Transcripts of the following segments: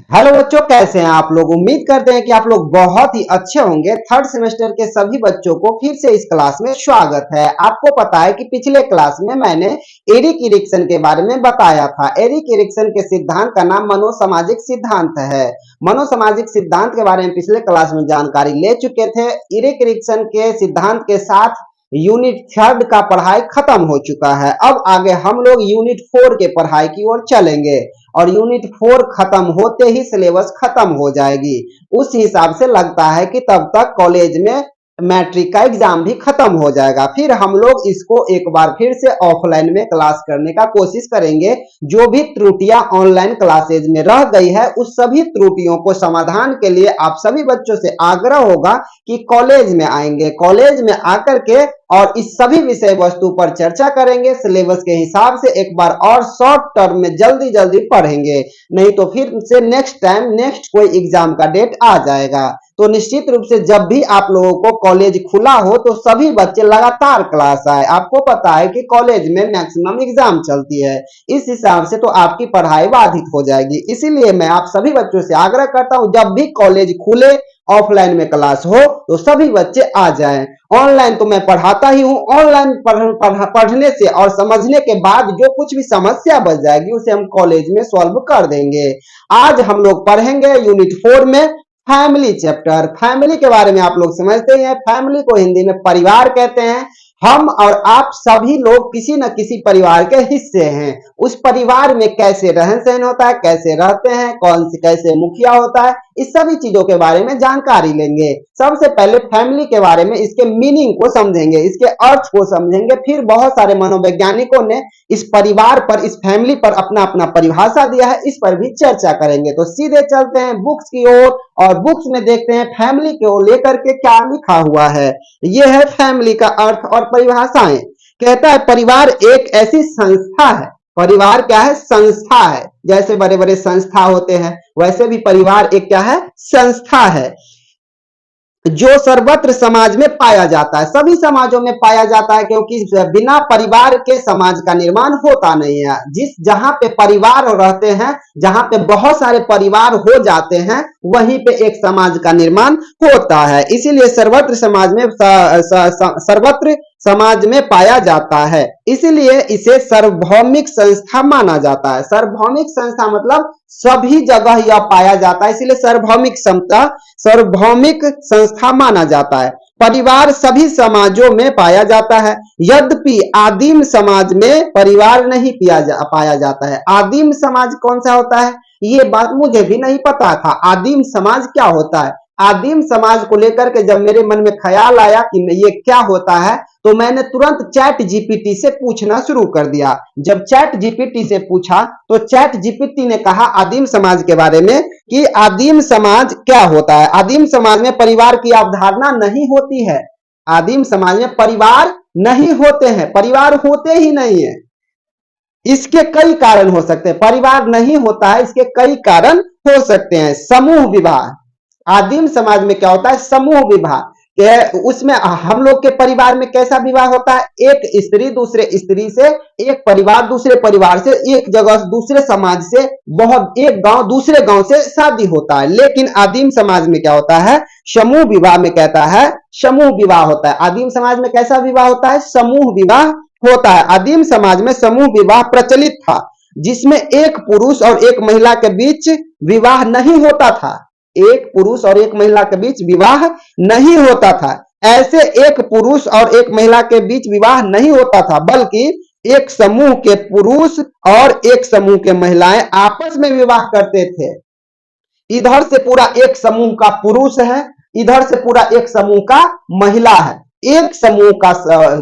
Hello बच्चों, कैसे हैं आप लोग। उम्मीद करते हैं कि आप लोग बहुत ही अच्छे होंगे। थर्ड सेमेस्टर के सभी बच्चों को फिर से इस क्लास में स्वागत है। आपको पता है कि पिछले क्लास में मैंने एरिक इरिक्सन के बारे में बताया था। एरिक इरिक्सन के सिद्धांत का नाम मनोसामाजिक सिद्धांत है। मनोसामाजिक सिद्धांत के बारे में पिछले क्लास में जानकारी ले चुके थे। एरिक इरिक्सन के सिद्धांत के साथ यूनिट थर्ड का पढ़ाई खत्म हो चुका है। अब आगे हम लोग यूनिट फोर के पढ़ाई की ओर चलेंगे और यूनिट फोर खत्म होते ही सिलेबस खत्म हो जाएगी। उस हिसाब से लगता है कि तब तक कॉलेज में मैट्रिक का एग्जाम भी खत्म हो जाएगा। फिर हम लोग इसको एक बार फिर से ऑफलाइन में क्लास करने का कोशिश करेंगे। जो भी त्रुटियां ऑनलाइन क्लासेज में रह गई है उस सभी त्रुटियों को समाधान के लिए आप सभी बच्चों से आग्रह होगा कि कॉलेज में आएंगे। कॉलेज में आकर के और इस सभी विषय वस्तु पर चर्चा करेंगे। सिलेबस के हिसाब से एक बार और शॉर्ट टर्म में जल्दी जल्दी पढ़ेंगे, नहीं तो फिर से नेक्स्ट टाइम नेक्स्ट कोई एग्जाम का डेट आ जाएगा। तो निश्चित रूप से जब भी आप लोगों को कॉलेज खुला हो तो सभी बच्चे लगातार क्लास आए। आपको पता है कि कॉलेज में मैक्सिमम एग्जाम चलती है, इस हिसाब से तो आपकी पढ़ाई बाधित हो जाएगी। इसीलिए मैं आप सभी बच्चों से आग्रह करता हूं, जब भी कॉलेज खुले ऑफलाइन में क्लास हो तो सभी बच्चे आ जाएं। ऑनलाइन तो मैं पढ़ाता ही हूं। ऑनलाइन पढ़ने से और समझने के बाद जो कुछ भी समस्या बच जाएगी उसे हम कॉलेज में सॉल्व कर देंगे। आज हम लोग पढ़ेंगे यूनिट फोर में फैमिली चैप्टर। फैमिली के बारे में आप लोग समझते हैं, फैमिली को हिंदी में परिवार कहते हैं। हम और आप सभी लोग किसी न किसी परिवार के हिस्से हैं। उस परिवार में कैसे रहन सहन होता है, कैसे रहते हैं, कौन से कैसे मुखिया होता है, इस सभी चीजों के बारे में जानकारी लेंगे। सबसे पहले फैमिली के बारे में, इसके मीनिंग को समझेंगे, इसके अर्थ को समझेंगे। फिर बहुत सारे मनोवैज्ञानिकों ने इस परिवार पर, इस फैमिली पर अपना अपना परिभाषा दिया है, इस पर भी चर्चा करेंगे। तो सीधे चलते हैं बुक्स की ओर और बुक्स में देखते हैं फैमिली को लेकर के क्या लिखा हुआ है। यह है फैमिली का अर्थ और परिभाषाएं। कहता है परिवार एक ऐसी संस्था है। परिवार क्या है? संस्था है। जैसे बड़े बड़े संस्था होते हैं वैसे भी परिवार एक क्या है? संस्था है, जो सर्वत्र समाज में पाया जाता है, सभी समाजों में पाया जाता है, क्योंकि बिना परिवार के समाज का निर्माण होता नहीं है। जहां पे परिवार रहते हैं, जहां पे बहुत सारे परिवार हो जाते हैं, वहीं पे एक समाज का निर्माण होता है। इसीलिए सर्वत्र समाज में सर्वत्र समाज में पाया जाता है, इसलिए इसे सार्वभौमिक संस्था माना जाता है। सार्वभौमिक संस्था मतलब सभी जगह यह पाया जाता है, इसलिए सार्वभौमिक संस्था माना जाता है। परिवार सभी समाजों में पाया जाता है, यद्यपि आदिम समाज में परिवार नहीं पाया जाता है। आदिम समाज कौन सा होता है, ये बात मुझे भी नहीं पता था। आदिम समाज क्या होता है? आदिम समाज को लेकर के जब मेरे मन में ख्याल आया कि ये क्या होता है, तो मैंने तुरंत चैट जीपीटी से पूछना शुरू कर दिया। जब चैट जीपीटी से पूछा तो चैट जीपीटी ने कहा आदिम समाज के बारे में कि आदिम समाज क्या होता है। आदिम समाज में परिवार की अवधारणा नहीं होती है। आदिम समाज में परिवार नहीं होते हैं, परिवार होते ही नहीं है। इसके कई कारण हो सकते हैं। परिवार नहीं होता है, इसके कई कारण हो सकते हैं। समूह विवाह, आदिम समाज में क्या होता है? समूह विवाह। उसमें हम लोग के परिवार में कैसा विवाह होता है? एक स्त्री दूसरे स्त्री से, एक परिवार दूसरे परिवार से, एक जगह दूसरे समाज से, बहुत एक गांव दूसरे गांव से शादी होता है। लेकिन आदिम समाज में क्या होता है? समूह विवाह में कहता है समूह विवाह होता है। आदिम समाज में कैसा विवाह होता है? समूह विवाह होता है। आदिम समाज में समूह विवाह प्रचलित था, जिसमें एक पुरुष और एक महिला के बीच विवाह नहीं होता था। एक पुरुष और एक महिला के बीच विवाह नहीं होता था। ऐसे एक पुरुष और एक महिला के बीच विवाह नहीं होता था, बल्कि एक समूह के पुरुष और एक समूह के महिलाएं आपस में विवाह करते थे। इधर से पूरा एक समूह का पुरुष है, इधर से पूरा एक समूह का महिला है। एक समूह का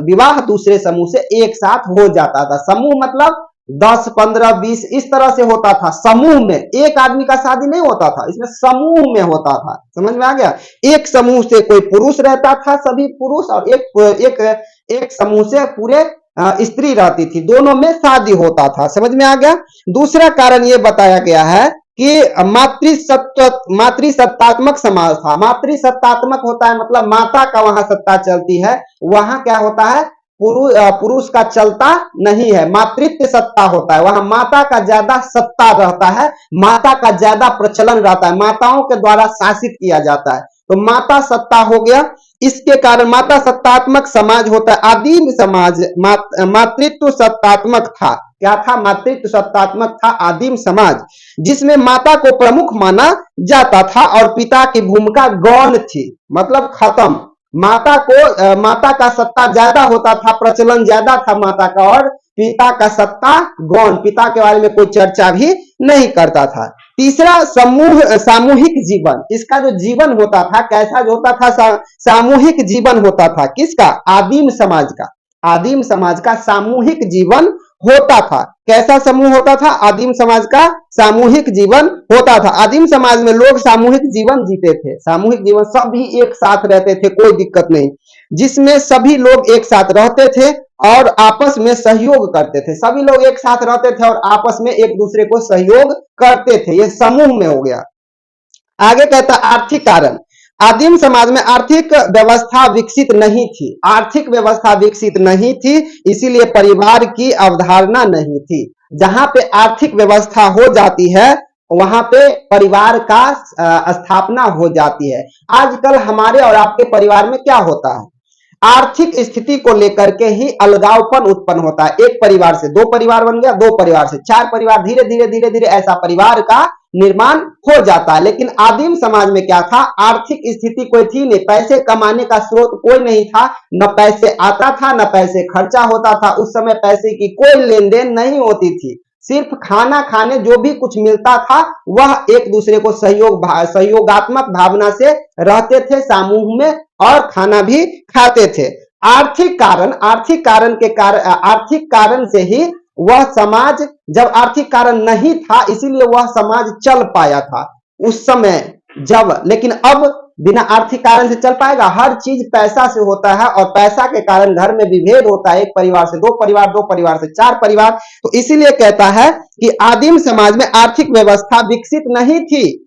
विवाह दूसरे समूह से एक साथ हो जाता था। समूह मतलब 10, 15, 20 इस तरह से होता था। समूह में एक आदमी का शादी नहीं होता था, इसमें समूह में होता था। समझ में आ गया? एक समूह से कोई पुरुष रहता था, सभी पुरुष, और एक समूह से पूरे स्त्री रहती थी, दोनों में शादी होता था। समझ में आ गया? दूसरा कारण यह बताया गया है कि मातृसत्तात्मक समाज था। मातृसत्तात्मक होता है मतलब माता का वहां सत्ता चलती है। वहां क्या होता है? पुरुष का चलता नहीं है, मातृत्व सत्ता होता है, वहां माता का ज्यादा सत्ता रहता है, माता का ज्यादा प्रचलन रहता है, माताओं के द्वारा शासित किया जाता है। तो माता सत्ता हो गया, इसके कारण माता सत्तात्मक समाज होता है। आदिम समाज मातृत्व सत्तात्मक था। क्या था? मातृत्व सत्तात्मक था आदिम समाज, जिसमें माता को प्रमुख माना जाता था और पिता की भूमिका गौण थी, मतलब खत्म। माता का सत्ता ज्यादा होता था, प्रचलन ज्यादा था माता का, और पिता का सत्ता गौण, पिता के बारे में कोई चर्चा भी नहीं करता था। तीसरा, सामूहिक जीवन। इसका जो जीवन होता था कैसा होता था? सामूहिक जीवन होता था। किसका? आदिम समाज का। आदिम समाज का सामूहिक जीवन होता था। कैसा समूह होता था? आदिम समाज का सामूहिक जीवन होता था। आदिम समाज में लोग सामूहिक जीवन जीते थे। सामूहिक जीवन, सभी एक साथ रहते थे, कोई दिक्कत नहीं, जिसमें सभी लोग एक साथ रहते थे और आपस में सहयोग करते थे। सभी लोग एक साथ रहते थे और आपस में एक दूसरे को सहयोग करते थे। यह समूह में हो गया। आगे कहता आर्थिक कारण। आदिम समाज में आर्थिक व्यवस्था विकसित नहीं थी। आर्थिक व्यवस्था विकसित नहीं थी, इसीलिए परिवार की अवधारणा नहीं थी। जहां पे आर्थिक व्यवस्था हो जाती है वहां पे परिवार का स्थापना हो जाती है। आजकल हमारे और आपके परिवार में क्या होता है? आर्थिक स्थिति को लेकर के ही अलगावपन उत्पन्न होता है। एक परिवार से दो परिवार बन गया, दो परिवार से चार परिवार, धीरे धीरे धीरे धीरे ऐसा परिवार का निर्माण हो जाता है। लेकिन आदिम समाज में क्या था? आर्थिक स्थिति कोई थी नहीं, पैसे कमाने का स्रोत कोई नहीं था, न पैसे आता था न पैसे खर्चा होता था। उस समय पैसे की कोई लेन देन नहीं होती थी। सिर्फ खाना खाने जो भी कुछ मिलता था वह एक दूसरे को सहयोगात्मक भावना से रहते थे समूह में और खाना भी खाते थे। आर्थिक कारण से ही वह समाज, जब आर्थिक कारण नहीं था इसीलिए वह समाज चल पाया था उस समय जब। लेकिन अब बिना आर्थिक कारण से चल पाएगा? हर चीज पैसा से होता है और पैसा के कारण घर में विभेद होता है, एक परिवार से दो परिवार, दो परिवार से चार परिवार। तो इसीलिए कहता है कि आदिम समाज में आर्थिक व्यवस्था विकसित नहीं थी,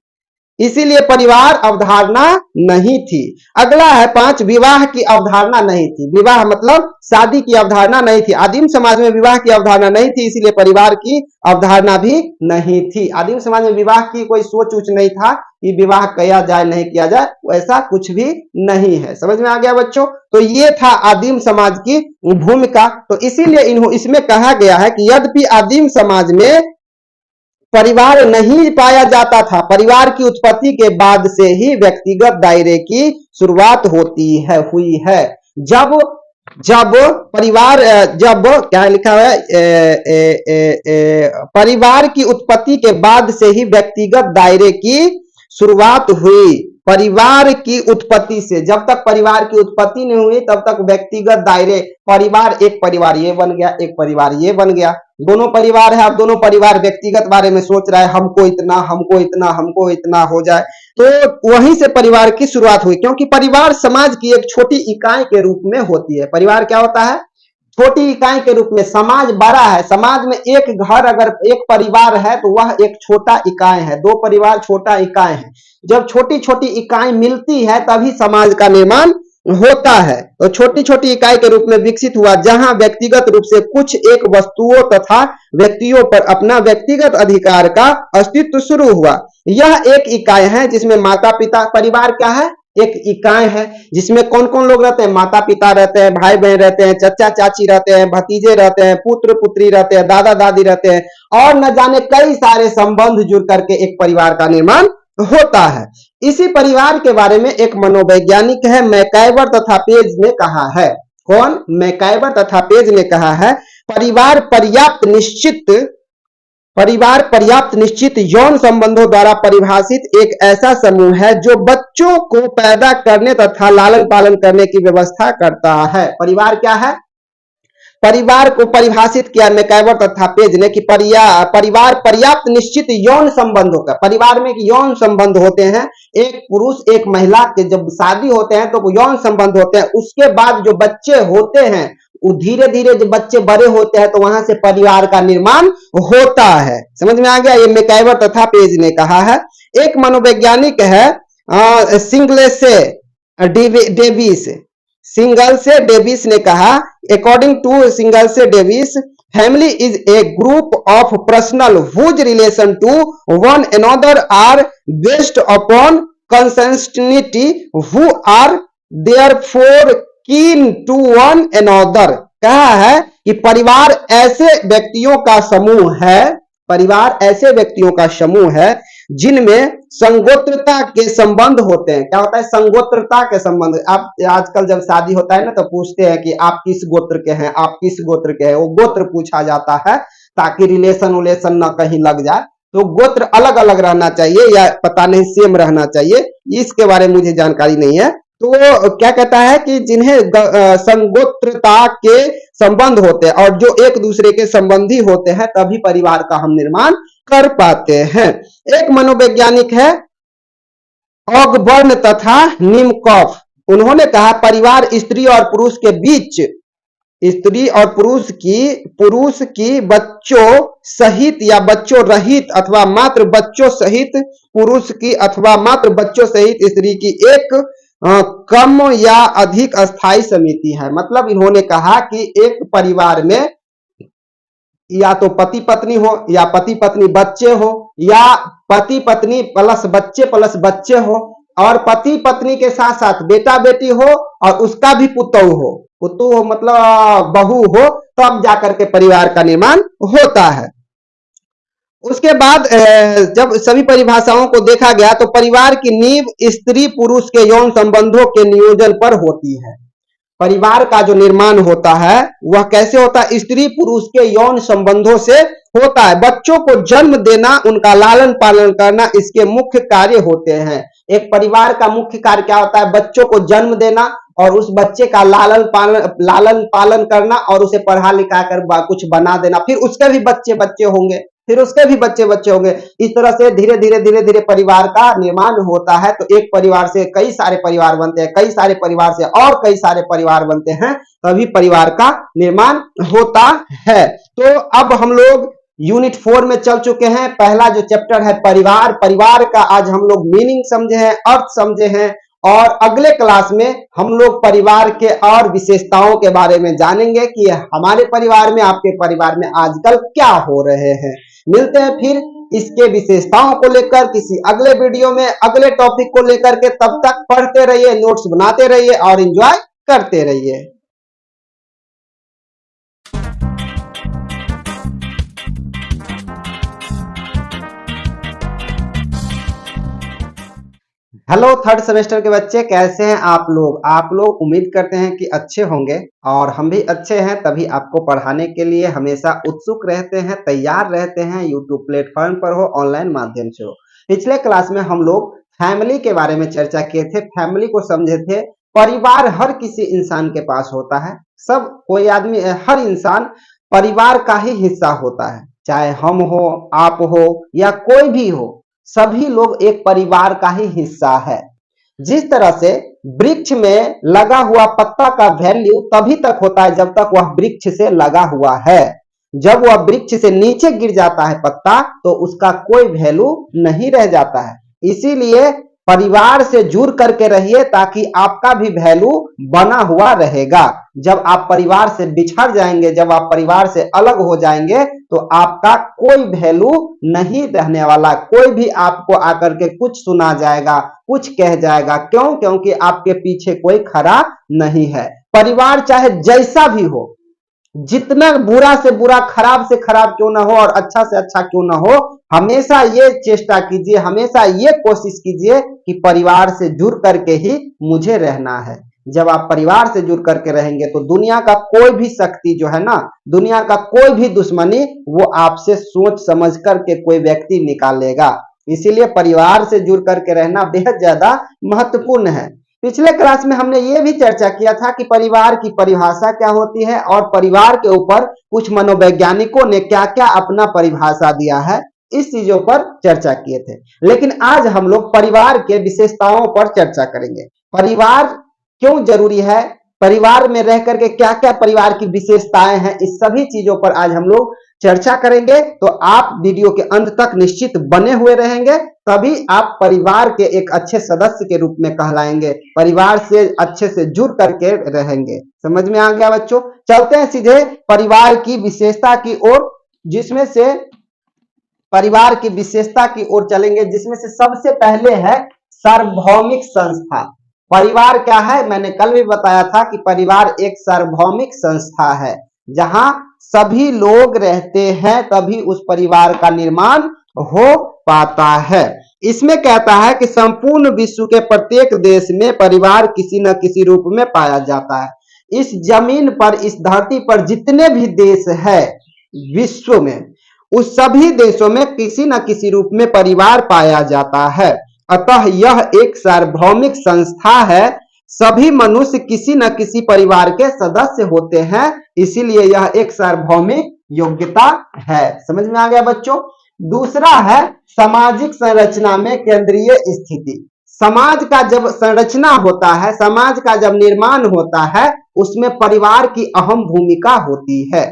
इसीलिए परिवार अवधारणा नहीं थी। अगला है 5, विवाह की अवधारणा नहीं थी। विवाह मतलब शादी की अवधारणा नहीं थी। आदिम समाज में विवाह की अवधारणा नहीं थी, इसीलिए परिवार की अवधारणा भी नहीं थी। आदिम समाज में विवाह की कोई सोच उच नहीं था कि विवाह किया जाए नहीं किया जाए, ऐसा कुछ भी नहीं है। समझ में आ गया बच्चों? तो ये था आदिम समाज की भूमिका। तो इसीलिए इसमें कहा गया है कि यद्यपि आदिम समाज में परिवार नहीं पाया जाता था, परिवार की उत्पत्ति के बाद से ही व्यक्तिगत दायरे की शुरुआत हुई है। जब जब परिवार जब क्या लिखा है, परिवार की उत्पत्ति के बाद से ही व्यक्तिगत दायरे की शुरुआत हुई। परिवार की उत्पत्ति से, जब तक परिवार की उत्पत्ति नहीं हुई तब तक व्यक्तिगत दायरे, परिवार, एक परिवार ये बन गया, एक परिवार ये बन गया, दोनों परिवार है। अब दोनों परिवार व्यक्तिगत बारे में सोच रहा है, हमको इतना, हमको इतना, हमको इतना हो जाए। तो वहीं से परिवार की शुरुआत हुई, क्योंकि परिवार समाज की एक छोटी इकाई के रूप में होती है। परिवार क्या होता है? छोटी इकाई के रूप में। समाज बड़ा है, समाज में एक घर, अगर एक परिवार है तो वह एक छोटा इकाई है, दो परिवार छोटा इकाई है। जब छोटी छोटी इकाई मिलती है तभी समाज का निर्माण होता है। तो छोटी छोटी इकाई के रूप में विकसित हुआ, जहां व्यक्तिगत रूप से कुछ एक वस्तुओं तथा व्यक्तियों पर अपना व्यक्तिगत अधिकार का अस्तित्व शुरू हुआ। यह एक इकाई है जिसमें माता पिता, परिवार क्या है? एक इकाई है जिसमें कौन कौन लोग रहते हैं? माता पिता रहते हैं, भाई बहन रहते हैं, चाचा चाची रहते हैं, भतीजे रहते हैं, पुत्र पुत्री रहते हैं, दादा दादी रहते हैं, और न जाने कई सारे संबंध जुड़ करके एक परिवार का निर्माण होता है। इसी परिवार के बारे में एक मनोवैज्ञानिक है, मैकाइवर तथा पेज ने कहा है। कौन? मैकाइवर तथा पेज ने कहा है, परिवार पर्याप्त निश्चित यौन संबंधों द्वारा परिभाषित एक ऐसा समूह है जो बच्चों को पैदा करने तथा लालन पालन करने की व्यवस्था करता है। परिवार क्या है? परिवार को परिभाषित किया मैकाइवर तथा पेज ने कि परिवार पर्याप्त निश्चित यौन संबंधों का, परिवार में यौन संबंध होते हैं, एक पुरुष एक महिला के जब शादी होते हैं तो यौन संबंध होते हैं। उसके बाद जो बच्चे होते हैं, धीरे धीरे जब बच्चे बड़े होते हैं तो वहां से परिवार का निर्माण होता है। समझ में आ गया? ये मैकाइवर तथा पेज ने कहा है। एक मनोवैज्ञानिक है सिंगलेसे डेविस, सिंगल से डेविस ने कहा, अकॉर्डिंग टू सिंगल से Davis, family is a group of personal whose relation to one another are based upon consanguinity who are therefore kin to one another. कहा है कि परिवार ऐसे व्यक्तियों का समूह है, परिवार ऐसे व्यक्तियों का समूह है जिनमें संगोत्रता के संबंध होते हैं। क्या होता है? संगोत्रता के संबंध। आप आजकल जब शादी होता है ना तो पूछते हैं कि आप किस गोत्र के हैं, आप किस गोत्र के हैं, वो गोत्र पूछा जाता है ताकि रिलेशन उलेशन ना कहीं लग जाए। तो गोत्र अलग अलग रहना चाहिए या पता नहीं सेम रहना चाहिए, इसके बारे में मुझे जानकारी नहीं है। तो वो क्या कहता है कि जिन्हें संगोत्रता के संबंध होते हैं और जो एक दूसरे के संबंधी होते हैं तभी परिवार का हम निर्माण कर पाते हैं। एक मनोवैज्ञानिक है ऑगबर्न तथा निमकॉफ, उन्होंने कहा परिवार स्त्री और पुरुष के बीच, स्त्री और पुरुष की बच्चों सहित या बच्चों रहित अथवा मात्र बच्चों सहित पुरुष की अथवा मात्र बच्चों सहित स्त्री की एक कम या अधिक अस्थायी समिति है। मतलब इन्होंने कहा कि एक परिवार में या तो पति पत्नी हो या पति पत्नी बच्चे हो या पति पत्नी प्लस बच्चे हो और पति पत्नी के साथ साथ बेटा बेटी हो और उसका भी पुतौ हो मतलब बहू हो, तब जाकर के परिवार का निर्माण होता है। उसके बाद जब सभी परिभाषाओं को देखा गया तो परिवार की नींव स्त्री पुरुष के यौन संबंधों के नियोजन पर होती है। परिवार का जो निर्माण होता है वह कैसे होता है? स्त्री पुरुष के यौन संबंधों से होता है। बच्चों को जन्म देना, उनका लालन पालन करना इसके मुख्य कार्य होते हैं। एक परिवार का मुख्य कार्य क्या होता है? बच्चों को जन्म देना और उस बच्चे का लालन पालन करना और उसे पढ़ा लिखा कर कुछ बना देना, फिर उसके भी बच्चे होंगे, फिर उसके भी बच्चे होंगे। इस तरह से धीरे धीरे परिवार का निर्माण होता है। तो एक परिवार से कई सारे परिवार बनते हैं, कई सारे परिवार से और कई सारे परिवार बनते हैं, तभी परिवार का निर्माण होता है। तो अब हम लोग यूनिट 4 में चल चुके हैं। पहला जो चैप्टर है परिवार, परिवार का आज हम लोग मीनिंग समझे हैं, अर्थ समझे हैं और अगले क्लास में हम लोग परिवार के और विशेषताओं के बारे में जानेंगे कि हमारे परिवार में, आपके परिवार में आजकल क्या हो रहे हैं। मिलते हैं फिर इसके विशेषताओं को लेकर किसी अगले वीडियो में, अगले टॉपिक को लेकर के। तब तक पढ़ते रहिए, नोट्स बनाते रहिए और एंजॉय करते रहिए। हेलो थर्ड सेमेस्टर के बच्चे, कैसे हैं आप लोग? आप लोग उम्मीद करते हैं कि अच्छे होंगे और हम भी अच्छे हैं, तभी आपको पढ़ाने के लिए हमेशा उत्सुक रहते हैं, तैयार रहते हैं, यूट्यूब प्लेटफॉर्म पर हो, ऑनलाइन माध्यम से हो। पिछले क्लास में हम लोग फैमिली के बारे में चर्चा किए थे, फैमिली को समझे थे। परिवार हर किसी इंसान के पास होता है, सब कोई आदमी, हर इंसान परिवार का ही हिस्सा होता है, चाहे हम हो, आप हो या कोई भी हो, सभी लोग एक परिवार का ही हिस्सा है। जिस तरह से वृक्ष में लगा हुआ पत्ता का वैल्यू तभी तक होता है जब तक वह वृक्ष से लगा हुआ है। जब वह वृक्ष से नीचे गिर जाता है पत्ता तो उसका कोई वैल्यू नहीं रह जाता है। इसीलिए परिवार से जुड़ करके रहिए ताकि आपका भी वैल्यू बना हुआ रहेगा। जब आप परिवार से बिछड़ जाएंगे, जब आप परिवार से अलग हो जाएंगे तो आपका कोई वैल्यू नहीं रहने वाला। कोई भी आपको आकर के कुछ सुना जाएगा, कुछ कह जाएगा, क्यों? क्योंकि आपके पीछे कोई खड़ा नहीं है। परिवार चाहे जैसा भी हो, जितना बुरा से बुरा, खराब से खराब क्यों ना हो और अच्छा से अच्छा क्यों ना हो, हमेशा ये चेष्टा कीजिए, हमेशा ये कोशिश कीजिए कि परिवार से जुड़ करके ही मुझे रहना है। जब आप परिवार से जुड़ करके रहेंगे तो दुनिया का कोई भी शक्ति जो है ना, दुनिया का कोई भी दुश्मनी, वो आपसे सोच समझ करके कोई व्यक्ति निकालेगा। इसीलिए परिवार से जुड़ करके रहना बेहद ज्यादा महत्वपूर्ण है। पिछले क्लास में हमने ये भी चर्चा किया था कि परिवार की परिभाषा क्या होती है और परिवार के ऊपर कुछ मनोवैज्ञानिकों ने क्या क्या अपना परिभाषा दिया है, इस चीजों पर चर्चा किए थे। लेकिन आज हम लोग परिवार के विशेषताओं पर चर्चा करेंगे। परिवार क्यों जरूरी है, परिवार में रह करके क्या क्या परिवार की विशेषताएं हैं, इस सभी चीजों पर आज हम लोग चर्चा करेंगे, तो आप वीडियो के अंत तक निश्चित बने हुए रहेंगे, तभी आप परिवार के एक अच्छे सदस्य के रूप में कहलाएंगे, परिवार से अच्छे से जुड़ करके रहेंगे। समझ में आ गया बच्चों? चलते हैं सीधे परिवार की विशेषता की ओर, जिसमें से परिवार की विशेषता की ओर चलेंगे, जिसमें से सबसे पहले है सार्वभौमिक संस्था। परिवार क्या है? मैंने कल भी बताया था कि परिवार एक सार्वभौमिक संस्था है, जहां सभी लोग रहते हैं, तभी उस परिवार का निर्माण हो पाता है। इसमें कहता है कि संपूर्ण विश्व के प्रत्येक देश में परिवार किसी न किसी रूप में पाया जाता है। इस जमीन पर, इस धरती पर जितने भी देश है विश्व में, उस सभी देशों में किसी न किसी रूप में परिवार पाया जाता है। अतः यह एक सार्वभौमिक संस्था है, सभी मनुष्य किसी न किसी परिवार के सदस्य होते हैं, इसीलिए यह एक सार्वभौमिक योग्यता है। समझ में आ गया बच्चों? दूसरा है सामाजिक संरचना में केंद्रीय स्थिति। समाज का जब संरचना होता है, समाज का जब निर्माण होता है, उसमें परिवार की अहम भूमिका होती है।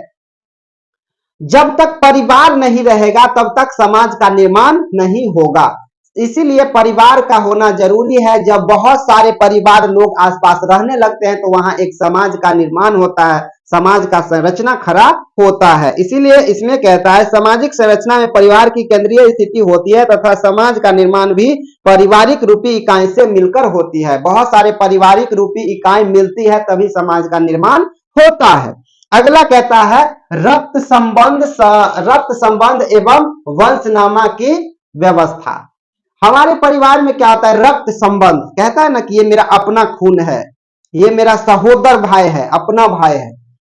जब तक परिवार नहीं रहेगा तब तक समाज का निर्माण नहीं होगा, इसीलिए परिवार का होना जरूरी है। जब बहुत सारे परिवार लोग आसपास रहने लगते हैं तो वहां एक समाज का निर्माण होता है, समाज का संरचना खड़ा होता है। इसीलिए इसमें कहता है सामाजिक संरचना में परिवार की केंद्रीय स्थिति होती है तथा समाज का निर्माण भी पारिवारिक रूपी इकाई से मिलकर होती है। बहुत सारे पारिवारिक रूपी इकाई मिलती है तभी समाज का निर्माण होता है। अगला कहता है रक्त संबंध एवं वंशनामा की व्यवस्था। हमारे परिवार में क्या होता है? रक्त संबंध। कहता है ना कि ये मेरा अपना खून है, ये मेरा सहोदर भाई है, अपना भाई है।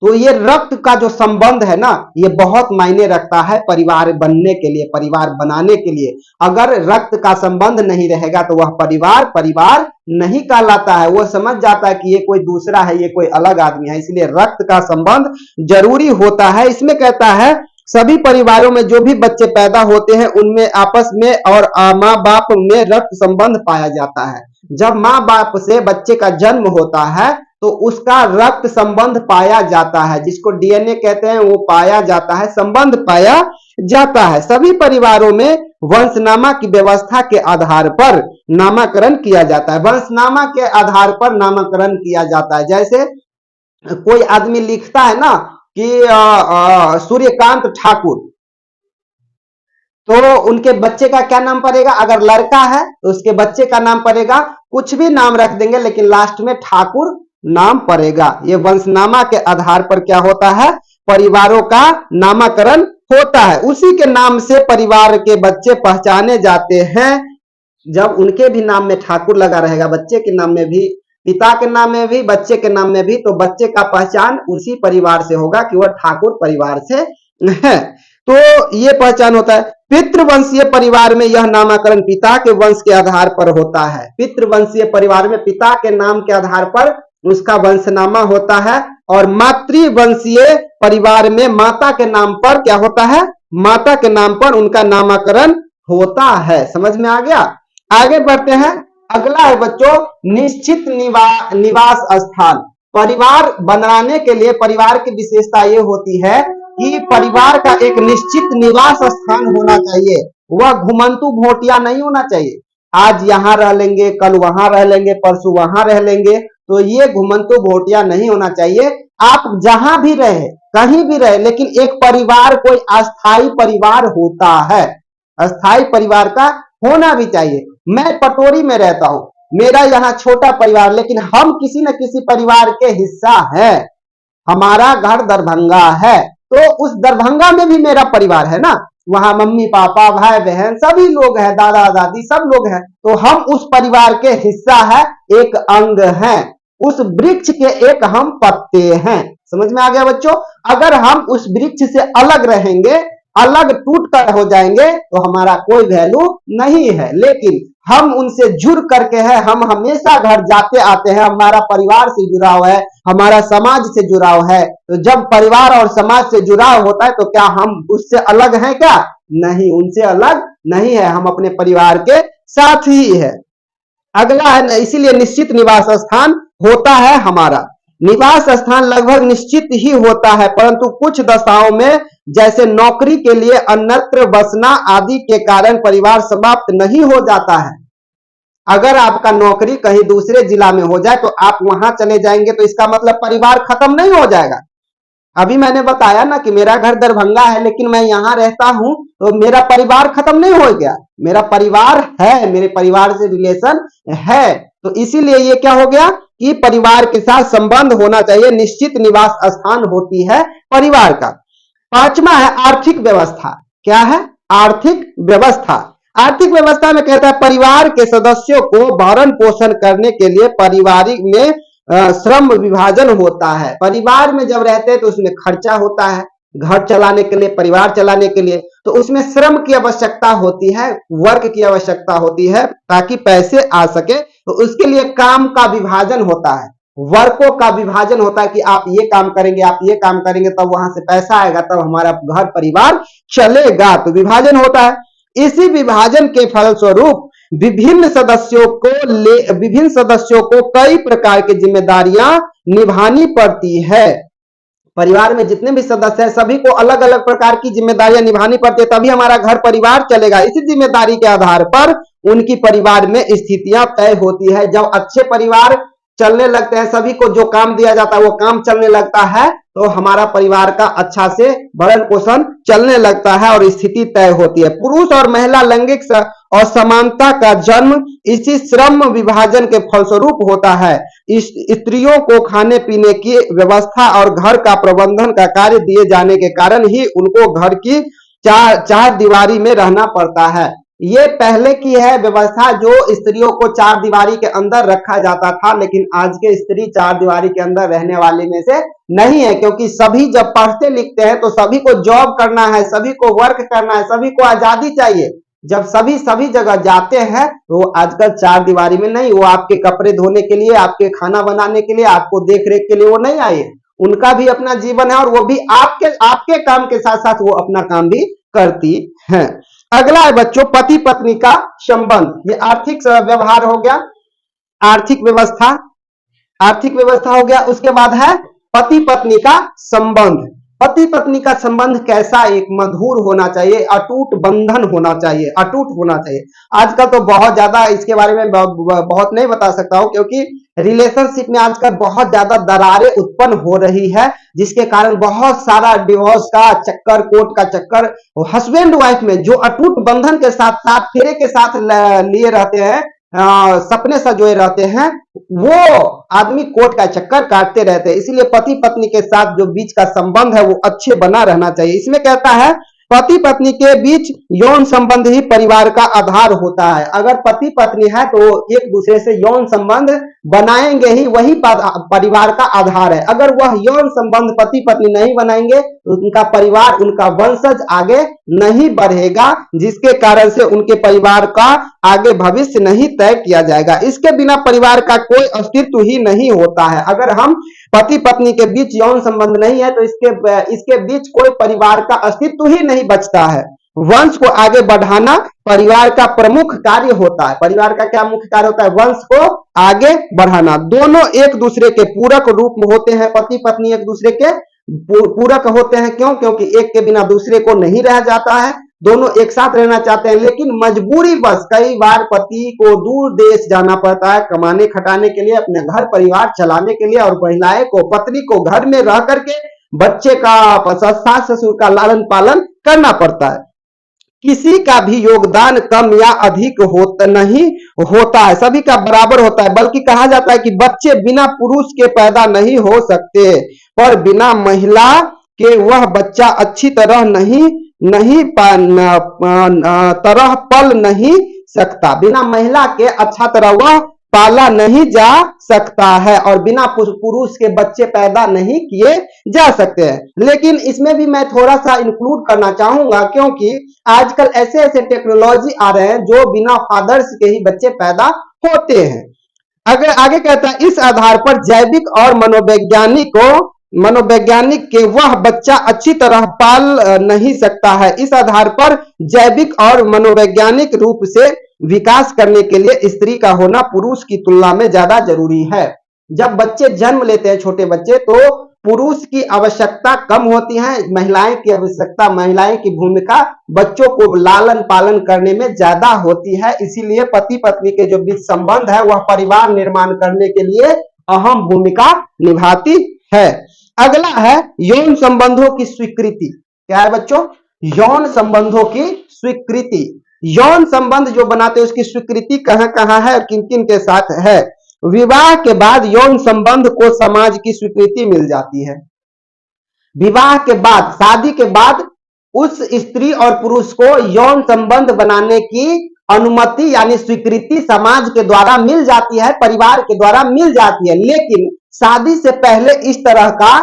तो ये रक्त का जो संबंध है ना, ये बहुत मायने रखता है परिवार बनने के लिए, परिवार बनाने के लिए। अगर रक्त का संबंध नहीं रहेगा तो वह परिवार नहीं कहलाता है, वो समझ जाता है कि ये कोई दूसरा है, ये कोई अलग आदमी है। इसलिए रक्त का संबंध जरूरी होता है। इसमें कहता है सभी परिवारों में जो भी बच्चे पैदा होते हैं उनमें आपस में और माँ बाप में रक्त संबंध पाया जाता है। जब माँ बाप से बच्चे का जन्म होता है तो उसका रक्त संबंध पाया जाता है, जिसको डीएनए कहते हैं, वो पाया जाता है, संबंध पाया जाता है। सभी परिवारों में वंशनामा की व्यवस्था के आधार पर नामकरण किया जाता है। वंशनामा के आधार पर नामकरण किया जाता है। जैसे कोई आदमी लिखता है ना कि सूर्यकांत ठाकुर, तो उनके बच्चे का क्या नाम पड़ेगा? अगर लड़का है तो उसके बच्चे का नाम पड़ेगा, कुछ भी नाम रख देंगे लेकिन लास्ट में ठाकुर नाम पड़ेगा। ये वंशनामा के आधार पर क्या होता है? परिवारों का नामकरण होता है। उसी के नाम से परिवार के बच्चे पहचाने जाते हैं। जब उनके भी नाम में ठाकुर लगा रहेगा, बच्चे के नाम में भी, पिता के नाम में भी, बच्चे के नाम में भी, तो बच्चे का पहचान उसी परिवार से होगा कि वह ठाकुर परिवार से है। तो ये पहचान होता है। पितृवंशीय परिवार में यह नामकरण पिता के वंश के आधार पर होता है। पितृवंशीय परिवार में पिता के नाम के आधार पर उसका वंशनामा होता है, और मातृवंशीय परिवार में माता के नाम पर क्या होता है? माता के नाम पर उनका नामकरण होता है। समझ में आ गया? आगे बढ़ते हैं। अगला है बच्चों निश्चित निवास स्थान। परिवार बनाने के लिए परिवार की विशेषता ये होती है कि परिवार का एक निश्चित निवास स्थान होना चाहिए। वह घुमंतु भोटिया नहीं होना चाहिए। आज यहाँ रह लेंगे, कल वहां रह लेंगे, परसों वहां रह लेंगे, तो ये घुमंतु भोटिया नहीं होना चाहिए। आप जहां भी रहे, कहीं भी रहे, लेकिन एक परिवार कोई अस्थाई परिवार होता है, अस्थाई परिवार का होना भी चाहिए। मैं पटोरी में रहता हूं, मेरा यहाँ छोटा परिवार, लेकिन हम किसी न किसी परिवार के हिस्सा है। हमारा घर दरभंगा है, तो उस दरभंगा में भी मेरा परिवार है ना, वहां मम्मी पापा भाई बहन सभी लोग हैं, दादा दादी सब लोग हैं, तो हम उस परिवार के हिस्सा है, एक अंग हैं, उस वृक्ष के एक हम पत्ते हैं। समझ में आ गया बच्चों? अगर हम उस वृक्ष से अलग रहेंगे, अलग टूट कर हो जाएंगे, तो हमारा कोई वैल्यू नहीं है। लेकिन हम उनसे जुड़ करके हैं, हम हमेशा घर जाते आते हैं, हमारा परिवार से जुड़ाव है, हमारा समाज से जुड़ाव है। तो जब परिवार और समाज से जुड़ाव होता है तो क्या हम उससे अलग हैं? क्या नहीं, उनसे अलग नहीं है, हम अपने परिवार के साथ ही है। अगला है, इसीलिए निश्चित निवास स्थान होता है हमारा। निवास स्थान लगभग निश्चित ही होता है, परंतु कुछ दशाओं में जैसे नौकरी के लिए अन्यत्र बसना आदि के कारण परिवार समाप्त नहीं हो जाता है। अगर आपका नौकरी कहीं दूसरे जिला में हो जाए तो आप वहां चले जाएंगे तो इसका मतलब परिवार खत्म नहीं हो जाएगा। अभी मैंने बताया ना कि मेरा घर दरभंगा है लेकिन मैं यहाँ रहता हूं तो मेरा परिवार खत्म नहीं हो गया, मेरा परिवार है, मेरे परिवार से रिलेशन है। तो इसीलिए ये क्या हो गया कि परिवार के साथ संबंध होना चाहिए, निश्चित निवास स्थान होती है परिवार का। पांचवा है आर्थिक व्यवस्था। क्या है? आर्थिक व्यवस्था। आर्थिक व्यवस्था में कहता है परिवार के सदस्यों को भरण पोषण करने के लिए पारिवारिक में श्रम विभाजन होता है। परिवार में जब रहते हैं तो उसमें खर्चा होता है, घर चलाने के लिए, परिवार चलाने के लिए, तो उसमें श्रम की आवश्यकता होती है, वर्क की आवश्यकता होती है ताकि पैसे आ सके। तो उसके लिए काम का विभाजन होता है, वर्कों का विभाजन होता है कि आप ये काम करेंगे, आप ये काम करेंगे, तब वहां से पैसा आएगा, तब हमारा घर परिवार चलेगा। तो विभाजन होता है। इसी विभाजन के फलस्वरूप विभिन्न सदस्यों को कई प्रकार की जिम्मेदारियां निभानी पड़ती है। परिवार में जितने भी सदस्य हैं सभी को अलग अलग प्रकार की जिम्मेदारियां निभानी पड़ती है, तभी हमारा घर परिवार चलेगा। इसी जिम्मेदारी के आधार पर उनकी परिवार में स्थितियां तय होती है। जब अच्छे परिवार चलने लगते हैं, सभी को जो काम दिया जाता है वो काम चलने लगता है, तो हमारा परिवार का अच्छा से भरण पोषण चलने लगता है और स्थिति तय होती है। पुरुष और महिला लैंगिक असमानता का जन्म इसी श्रम विभाजन के फलस्वरूप होता है। स्त्रियों को खाने पीने की व्यवस्था और घर का प्रबंधन का कार्य दिए जाने के कारण ही उनको घर की चार दीवारी में रहना पड़ता है। ये पहले की है व्यवस्था, जो स्त्रियों को चार दीवारी के अंदर रखा जाता था, लेकिन आज के स्त्री चार दीवारी के अंदर रहने वाले में से नहीं है, क्योंकि सभी जब पढ़ते लिखते हैं तो सभी को जॉब करना है, सभी को वर्क करना है, सभी को आजादी चाहिए। जब सभी जगह जाते हैं तो आजकल चार दीवारी में नहीं, वो आपके कपड़े धोने के लिए, आपके खाना बनाने के लिए, आपको देख रेख के लिए वो नहीं आए। उनका भी अपना जीवन है और वो भी आपके काम के साथ साथ वो अपना काम भी करती हैं। अगला है बच्चों पति पत्नी का संबंध। ये आर्थिक व्यवहार हो गया, आर्थिक व्यवस्था हो गया। उसके बाद है पति पत्नी का संबंध। पति पत्नी का संबंध कैसा? एक मधुर होना चाहिए, अटूट बंधन होना चाहिए, अटूट होना चाहिए। आजकल तो बहुत ज्यादा इसके बारे में बहुत नहीं बता सकता हूं, क्योंकि रिलेशनशिप में आजकल बहुत ज्यादा दरारें उत्पन्न हो रही है, जिसके कारण बहुत सारा डिवोर्स का चक्कर, कोर्ट का चक्कर, हस्बैंड वाइफ में जो अटूट बंधन के साथ साथ फेरे के साथ लिए रहते हैं, सपने सजोए रहते हैं, वो आदमी कोर्ट का चक्कर काटते रहते हैं। इसलिए पति पत्नी के साथ जो बीच का संबंध है वो अच्छे बना रहना चाहिए। इसमें कहता है पति पत्नी के बीच यौन संबंध ही परिवार का आधार होता है। अगर पति पत्नी है तो एक दूसरे से यौन संबंध बनाएंगे ही, वही परिवार का आधार है। अगर वह यौन संबंध पति पत्नी नहीं बनाएंगे तो उनका परिवार, उनका वंशज आगे नहीं बढ़ेगा, जिसके कारण से उनके परिवार का आगे भविष्य नहीं तय किया जाएगा। इसके बिना परिवार का कोई अस्तित्व ही नहीं होता है। अगर हम पति पत्नी के बीच यौन संबंध नहीं है तो इसके बीच कोई परिवार का अस्तित्व ही नहीं बचता है। वंश को आगे बढ़ाना परिवार का प्रमुख कार्य होता है। परिवार का क्या मुख्य कार्य होता है? वंश को आगे बढ़ाना। दोनों एक दूसरे के पूरक रूप में होते हैं। पति पत्नी एक दूसरे के पूरक होते हैं। क्यों? क्योंकि एक के बिना दूसरे को नहीं रह जाता है। दोनों एक साथ रहना चाहते हैं, लेकिन मजबूरी बस कई बार पति को दूर देश जाना पड़ता है कमाने खटाने के लिए, अपने घर परिवार चलाने के लिए, और महिलाएं को, पत्नी को घर में रह करके बच्चे का, सास ससुर का लालन पालन करना पड़ता है। किसी का भी योगदान कम या अधिक नहीं होता है, सभी का बराबर होता है। बल्कि कहा जाता है कि बच्चे बिना पुरुष के पैदा नहीं हो सकते, पर बिना महिला के वह बच्चा अच्छी तरह पल नहीं सकता। बिना महिला के अच्छा तरह वह पाला नहीं जा सकता है, और बिना पुरुष के बच्चे पैदा नहीं किए जा सकते हैं। लेकिन इसमें भी मैं थोड़ा सा इंक्लूड करना चाहूंगा, क्योंकि आजकल ऐसे ऐसे टेक्नोलॉजी आ रहे हैं जो बिना फादर्स के ही बच्चे पैदा होते हैं। अगर आगे कहता है इस आधार पर जैविक और मनोवैज्ञानिक के वह बच्चा अच्छी तरह पाल नहीं सकता है। इस आधार पर जैविक और मनोवैज्ञानिक रूप से विकास करने के लिए स्त्री का होना पुरुष की तुलना में ज्यादा जरूरी है। जब बच्चे जन्म लेते हैं, छोटे बच्चे, तो पुरुष की आवश्यकता कम होती है, महिलाएं की आवश्यकता, महिलाएं की भूमिका बच्चों को लालन पालन करने में ज्यादा होती है। इसीलिए पति पत्नी के जो बीच संबंध है वह परिवार निर्माण करने के लिए अहम भूमिका निभाती है। अगला है यौन संबंधों की स्वीकृति। क्या है बच्चों? यौन संबंधों की स्वीकृति। यौन संबंध जो बनाते हैं उसकी स्वीकृति कहां कहां है और किन किन के साथ है? विवाह के बाद यौन संबंध को समाज की स्वीकृति मिल जाती है। विवाह के बाद, शादी के बाद उस स्त्री और पुरुष को यौन संबंध बनाने की अनुमति यानी स्वीकृति समाज के द्वारा मिल जाती है, परिवार के द्वारा मिल जाती है। लेकिन शादी से पहले इस तरह का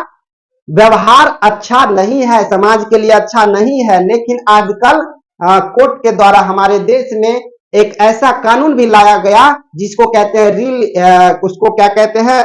व्यवहार अच्छा नहीं है, समाज के लिए अच्छा नहीं है। लेकिन आजकल कोर्ट के द्वारा हमारे देश में एक ऐसा कानून भी लाया गया जिसको कहते हैं उसको क्या कहते हैं,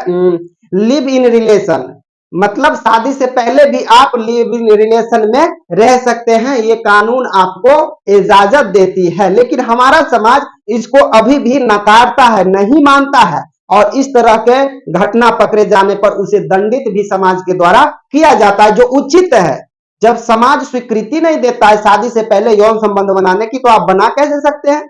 लिव इन रिलेशन। मतलब शादी से पहले भी आप लिव इन रिलेशन में रह सकते हैं, ये कानून आपको इजाजत देती है। लेकिन हमारा समाज इसको अभी भी नकारता है, नहीं मानता है, और इस तरह के घटना पकड़े जाने पर उसे दंडित भी समाज के द्वारा किया जाता है, जो उचित है। जब समाज स्वीकृति नहीं देता है शादी से पहले यौन संबंध बनाने की, तो आप बना कैसे सकते हैं?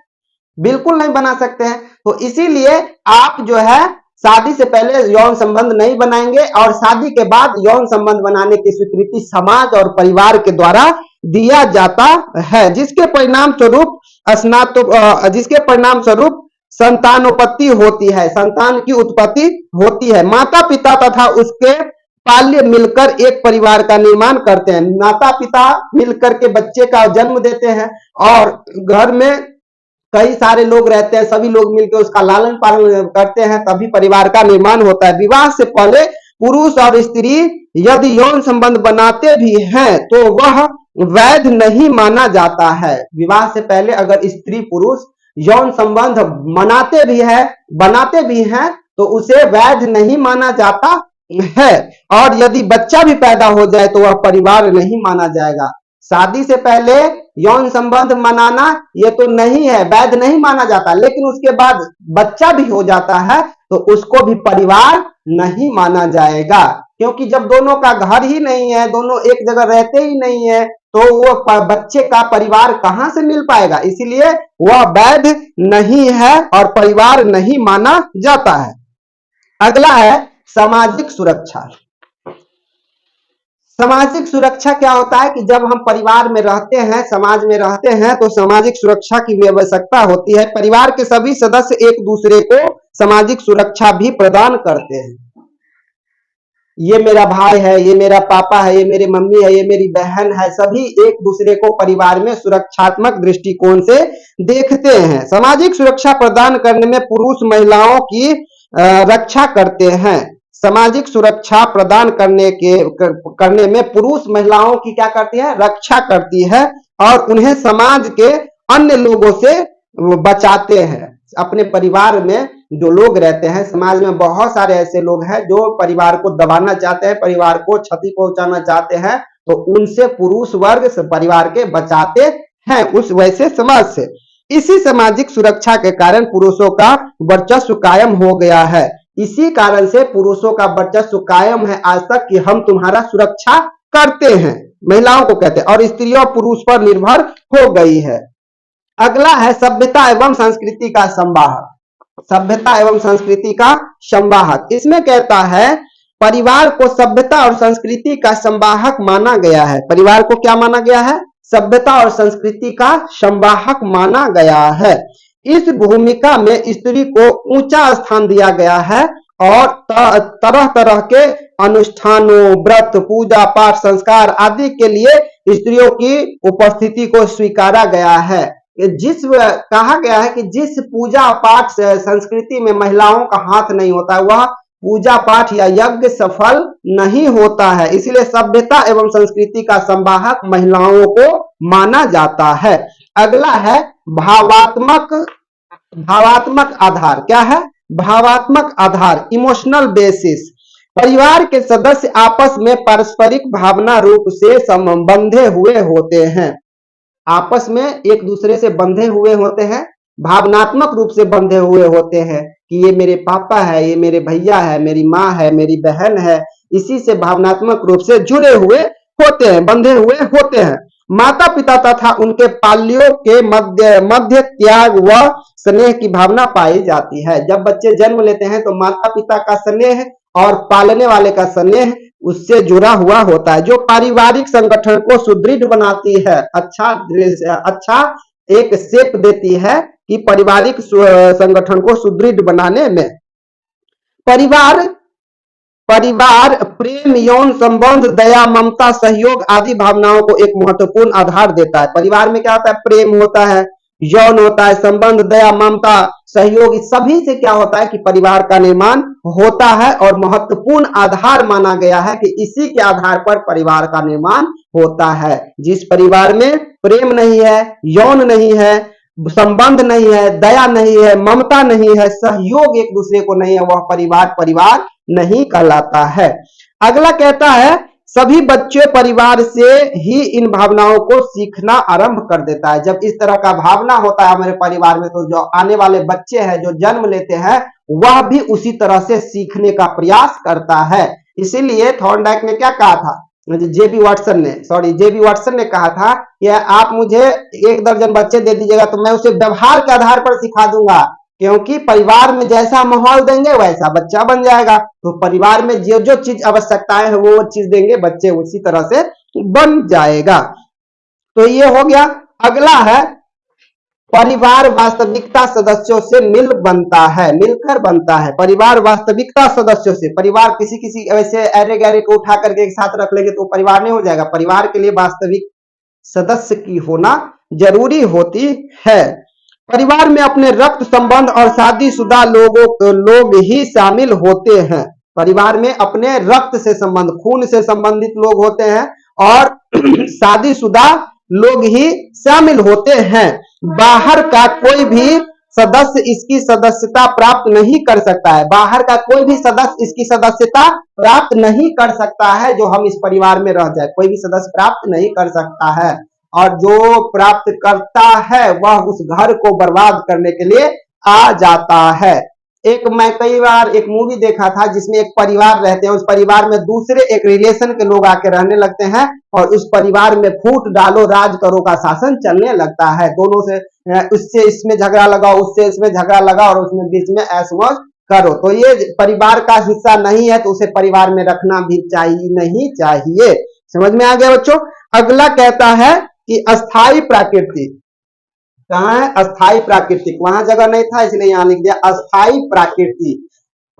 बिल्कुल नहीं बना सकते हैं। तो इसीलिए आप जो है शादी से पहले यौन संबंध नहीं बनाएंगे, और शादी के बाद यौन संबंध बनाने की स्वीकृति समाज और परिवार के द्वारा दिया जाता है, जिसके परिणाम स्वरूप संतानोत्पत्ति होती है, संतान की उत्पत्ति होती है। माता पिता तथा उसके पाल्य मिलकर एक परिवार का निर्माण करते हैं। माता पिता मिलकर के बच्चे का जन्म देते हैं, और घर में कई सारे लोग रहते हैं, सभी लोग मिलकर उसका लालन पालन करते हैं, तभी परिवार का निर्माण होता है। विवाह से पहले पुरुष और स्त्री यदि यौन संबंध बनाते भी हैं तो वह वैध नहीं माना जाता है। विवाह से पहले अगर स्त्री पुरुष यौन संबंध बनाते भी हैं तो उसे वैध नहीं माना जाता है, और यदि बच्चा भी पैदा हो जाए तो वह परिवार नहीं माना जाएगा। शादी से पहले यौन संबंध मनाना ये तो नहीं है, वैध नहीं माना जाता, लेकिन उसके बाद बच्चा भी हो जाता है तो उसको भी परिवार नहीं माना जाएगा, क्योंकि जब दोनों का घर ही नहीं है, दोनों एक जगह रहते ही नहीं है, तो वो बच्चे का परिवार कहां से मिल पाएगा? इसीलिए वह वैध नहीं है और परिवार नहीं माना जाता है। अगला है सामाजिक सुरक्षा। सामाजिक सुरक्षा क्या होता है कि जब हम परिवार में रहते हैं, समाज में रहते हैं, तो सामाजिक सुरक्षा की भी आवश्यकता होती है। परिवार के सभी सदस्य एक दूसरे को सामाजिक सुरक्षा भी प्रदान करते हैं। ये मेरा भाई है, ये मेरा पापा है, ये मेरी मम्मी है, ये मेरी बहन है, सभी एक दूसरे को परिवार में सुरक्षात्मक दृष्टिकोण से देखते हैं। सामाजिक सुरक्षा प्रदान करने में पुरुष महिलाओं की रक्षा करते हैं। सामाजिक सुरक्षा प्रदान करने में पुरुष महिलाओं की क्या करती है? रक्षा करती है, और उन्हें समाज के अन्य लोगों से बचाते हैं। अपने परिवार में जो लोग रहते हैं, समाज में बहुत सारे ऐसे लोग हैं जो परिवार को दबाना चाहते हैं, परिवार को क्षति पहुंचाना चाहते हैं, तो उनसे पुरुष वर्ग से परिवार के बचाते हैं, उस वैसे समाज से। इसी सामाजिक सुरक्षा के कारण पुरुषों का वर्चस्व कायम हो गया है। इसी कारण से पुरुषों का वर्चस्व कायम है आज तक कि हम तुम्हारा सुरक्षा करते हैं, महिलाओं को कहते हैं, और स्त्रियों पुरुष पर निर्भर हो गई है। अगला है सभ्यता एवं संस्कृति का संवाहक। सभ्यता एवं संस्कृति का संवाहक, इसमें कहता है परिवार को सभ्यता और संस्कृति का संवाहक माना गया है। परिवार को क्या माना गया है? सभ्यता और संस्कृति का संवाहक माना गया है। इस भूमिका में स्त्री को ऊंचा स्थान दिया गया है, और तरह तरह के अनुष्ठानों, व्रत, पूजा पाठ, संस्कार आदि के लिए स्त्रियों की उपस्थिति को स्वीकारा गया है। कहा गया है कि जिस पूजा पाठ संस्कृति में महिलाओं का हाथ नहीं होता है, वह पूजा पाठ या यज्ञ सफल नहीं होता है। इसलिए सभ्यता एवं संस्कृति का संवाहक महिलाओं को माना जाता है। अगला है भावात्मक आधार। क्या है? भावात्मक आधार, इमोशनल बेसिस। परिवार के सदस्य आपस में पारस्परिक भावना रूप से संबंधे हुए होते हैं। आपस में एक दूसरे से बंधे हुए होते हैं, भावनात्मक रूप से बंधे हुए होते हैं कि ये मेरे पापा है, ये मेरे भैया है, मेरी माँ है, मेरी बहन है, इसी से भावनात्मक रूप से जुड़े हुए होते हैं, बंधे हुए होते हैं। माता पिता तथा उनके पाल्यों के मध्य मध्य त्याग व स्नेह की भावना पाई जाती है। जब बच्चे जन्म लेते हैं तो माता पिता का स्नेह और पालने वाले का स्नेह उससे जुड़ा हुआ होता है, जो पारिवारिक संगठन को सुदृढ़ बनाती है, अच्छा एक शेप देती है कि पारिवारिक संगठन को सुदृढ़ बनाने में परिवार परिवार प्रेम, यौन संबंध, दया, ममता, सहयोग आदि भावनाओं को एक महत्वपूर्ण आधार देता है। परिवार में क्या होता है? प्रेम होता है, यौन होता है, संबंध, दया, ममता, सहयोग, इस सभी से क्या होता है कि परिवार का निर्माण होता है और महत्वपूर्ण आधार माना गया है कि इसी के आधार पर परिवार का निर्माण होता है। जिस परिवार में प्रेम नहीं है, यौन नहीं है, संबंध नहीं है, दया नहीं है, ममता नहीं है, सहयोग एक दूसरे को नहीं है, वह परिवार परिवार नहीं कहलाता है। अगला कहता है सभी बच्चे परिवार से ही इन भावनाओं को सीखना आरंभ कर देता है। जब इस तरह का भावना होता है हमारे परिवार में तो जो आने वाले बच्चे हैं जो जन्म लेते हैं वह भी उसी तरह से सीखने का प्रयास करता है। इसीलिए थॉर्नडाइक ने क्या कहा था, जेबी वाटसन ने कहा था कि आप मुझे 1 दर्जन बच्चे दे दीजिएगा तो मैं उसे व्यवहार के आधार पर सिखा दूंगा, क्योंकि परिवार में जैसा माहौल देंगे वैसा बच्चा बन जाएगा। तो परिवार में जो जो चीज आवश्यकताएं है वो चीज देंगे, बच्चे उसी तरह से बन जाएगा। तो ये हो गया। अगला है परिवार वास्तविकता सदस्यों से मिलकर बनता है। परिवार वास्तविकता सदस्यों से, परिवार किसी ऐसे अरे गहरे को उठा करके एक साथ रख लेंगे तो परिवार नहीं हो जाएगा। परिवार के लिए वास्तविक सदस्य की होना जरूरी होती है। परिवार में अपने रक्त संबंध और शादीशुदा लोग ही शामिल होते हैं। परिवार में अपने रक्त से संबंध, खून से संबंधित लोग होते हैं और शादीशुदा लोग ही शामिल होते हैं। बाहर का कोई भी सदस्य इसकी सदस्यता प्राप्त नहीं कर सकता है। बाहर का कोई भी सदस्य इसकी सदस्यता प्राप्त नहीं कर सकता है। जो हम इस परिवार में रह जाए कोई भी सदस्य प्राप्त नहीं कर सकता है, और जो प्राप्त करता है वह उस घर को बर्बाद करने के लिए आ जाता है। मैं कई बार एक मूवी देखा था जिसमें एक परिवार रहते हैं, उस परिवार में दूसरे एक रिलेशन के लोग आके रहने लगते हैं और उस परिवार में फूट डालो राज करो का शासन चलने लगता है। दोनों से उससे इसमें झगड़ा लगाओ, उससे इसमें झगड़ा लगाओ और उसमें बीच में ऐश मौज करो। तो ये परिवार का हिस्सा नहीं है तो उसे परिवार में रखना भी नहीं चाहिए। समझ में आ गया बच्चों। अगला कहता है कि अस्थाई प्राकृति, कहाँ है? अस्थाई प्राकृतिक, वहां जगह नहीं था इसलिए यहां लिख दिया अस्थाई प्राकृति।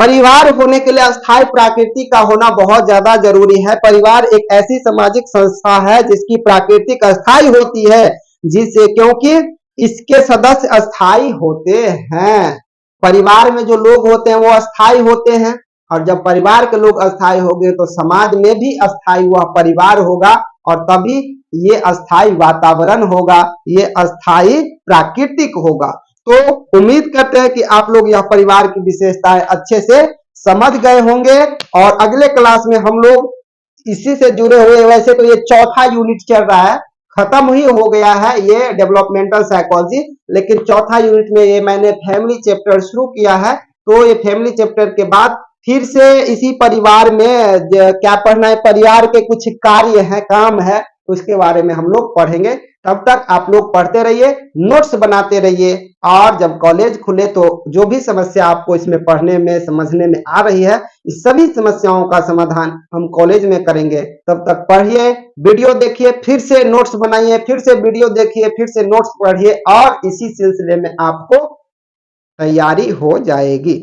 परिवार होने के लिए अस्थाई प्राकृति का होना बहुत ज्यादा जरूरी है। परिवार एक ऐसी सामाजिक संस्था है जिसकी प्राकृतिक अस्थाई होती है, जिससे क्योंकि इसके सदस्य अस्थाई होते हैं। परिवार में जो लोग होते हैं वो अस्थाई होते हैं, और जब परिवार के लोग अस्थाई होंगे तो समाज में भी अस्थाई वह परिवार होगा और तभी ये अस्थाई वातावरण होगा, ये अस्थाई प्राकृतिक होगा। तो उम्मीद करते हैं कि आप लोग यह परिवार की विशेषताएं अच्छे से समझ गए होंगे और अगले क्लास में हम लोग इसी से जुड़े हुए, वैसे तो ये चौथा यूनिट चल रहा है, खत्म ही हो गया है ये डेवलपमेंटल साइकोलॉजी, लेकिन चौथा यूनिट में ये मैंने फैमिली चैप्टर शुरू किया है। तो ये फैमिली चैप्टर के बाद फिर से इसी परिवार में क्या पढ़ना है, परिवार के कुछ कार्य है, काम है, उसके बारे में हम लोग पढ़ेंगे। तब तक आप लोग पढ़ते रहिए, नोट्स बनाते रहिए, और जब कॉलेज खुले तो जो भी समस्या आपको इसमें पढ़ने में समझने में आ रही है, इस सभी समस्याओं का समाधान हम कॉलेज में करेंगे। तब तक पढ़िए, वीडियो देखिए, फिर से नोट्स बनाइए, फिर से वीडियो देखिए, फिर से नोट्स पढ़िए, और इसी सिलसिले में आपको तैयारी हो जाएगी।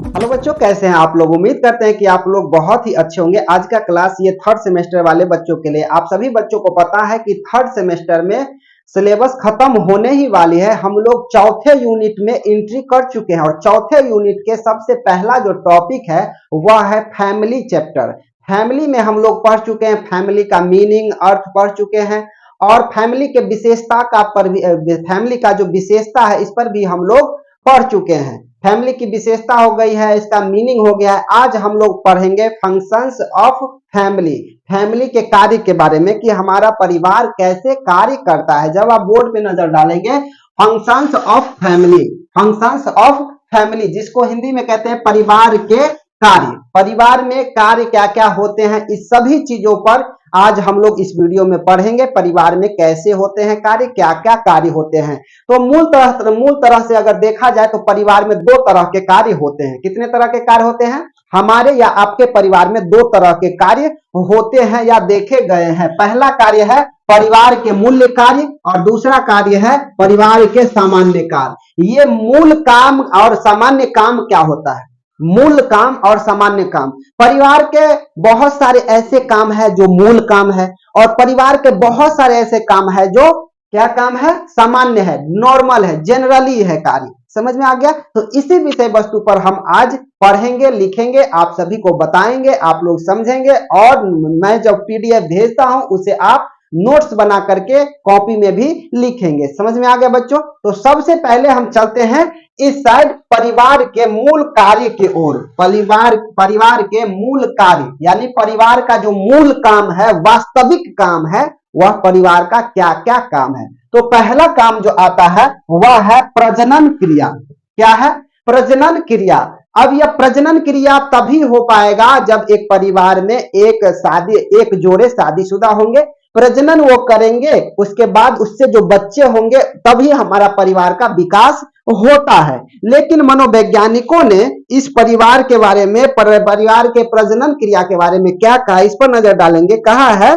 हेलो बच्चों, कैसे हैं आप लोग? उम्मीद करते हैं कि आप लोग बहुत ही अच्छे होंगे। आज का क्लास ये 3rd सेमेस्टर वाले बच्चों के लिए। आप सभी बच्चों को पता है कि 3rd सेमेस्टर में सिलेबस खत्म होने ही वाली है। हम लोग चौथे यूनिट में एंट्री कर चुके हैं और चौथे यूनिट के सबसे पहला जो टॉपिक है वह है फैमिली चैप्टर। फैमिली में हम लोग पढ़ चुके हैं, फैमिली का मीनिंग, अर्थ पढ़ चुके हैं, और फैमिली के विशेषता का फैमिली का जो विशेषता है इस पर भी हम लोग पढ़ चुके हैं। फैमिली की विशेषता हो गई है, इसका मीनिंग हो गया है। आज हम लोग पढ़ेंगे फंक्शंस ऑफ फैमिली, फैमिली के कार्य के बारे में कि हमारा परिवार कैसे कार्य करता है। जब आप बोर्ड पे नजर डालेंगे functions of family, functions of family जिसको हिंदी में कहते हैं परिवार के कार्य, परिवार में कार्य क्या क्या होते हैं, इस सभी चीजों पर आज हम लोग इस वीडियो में पढ़ेंगे। परिवार में कैसे होते हैं कार्य, क्या क्या कार्य होते हैं। तो मूल तरह से अगर देखा जाए तो परिवार में दो तरह के कार्य होते हैं। कितने तरह के कार्य होते हैं? हमारे या आपके परिवार में दो तरह के कार्य होते हैं या देखे गए हैं। पहला कार्य है परिवार के मूल्य कार्य और दूसरा कार्य है परिवार के सामान्य कार्य। ये मूल काम और सामान्य काम क्या होता है? मूल काम और सामान्य काम, परिवार के बहुत सारे ऐसे काम है जो मूल काम है और परिवार के बहुत सारे ऐसे काम है जो क्या काम है? सामान्य है, नॉर्मल है, जनरली है कार्य। समझ में आ गया? तो इसी विषय वस्तु पर हम आज पढ़ेंगे, लिखेंगे, आप सभी को बताएंगे, आप लोग समझेंगे और मैं जब पीडीएफ भेजता हूं उसे आप नोट्स बना करके कॉपी में भी लिखेंगे। समझ में आ गया बच्चों? तो सबसे पहले हम चलते हैं इस साइड परिवार के मूल कार्य की ओर। परिवार के मूल कार्य यानी परिवार का जो मूल काम है, वास्तविक काम है, वह परिवार का क्या क्या काम है। तो पहला काम जो आता है वह है प्रजनन क्रिया। क्या है? प्रजनन क्रिया। अब यह प्रजनन क्रिया तभी हो पाएगा जब एक परिवार में एक जोड़े शादीशुदा होंगे, प्रजनन वो करेंगे, उसके बाद उससे जो बच्चे होंगे तभी हमारा परिवार का विकास होता है। लेकिन मनोवैज्ञानिकों ने इस परिवार के बारे में, परिवार के प्रजनन क्रिया के बारे में क्या कहा, इस पर नजर डालेंगे। कहा है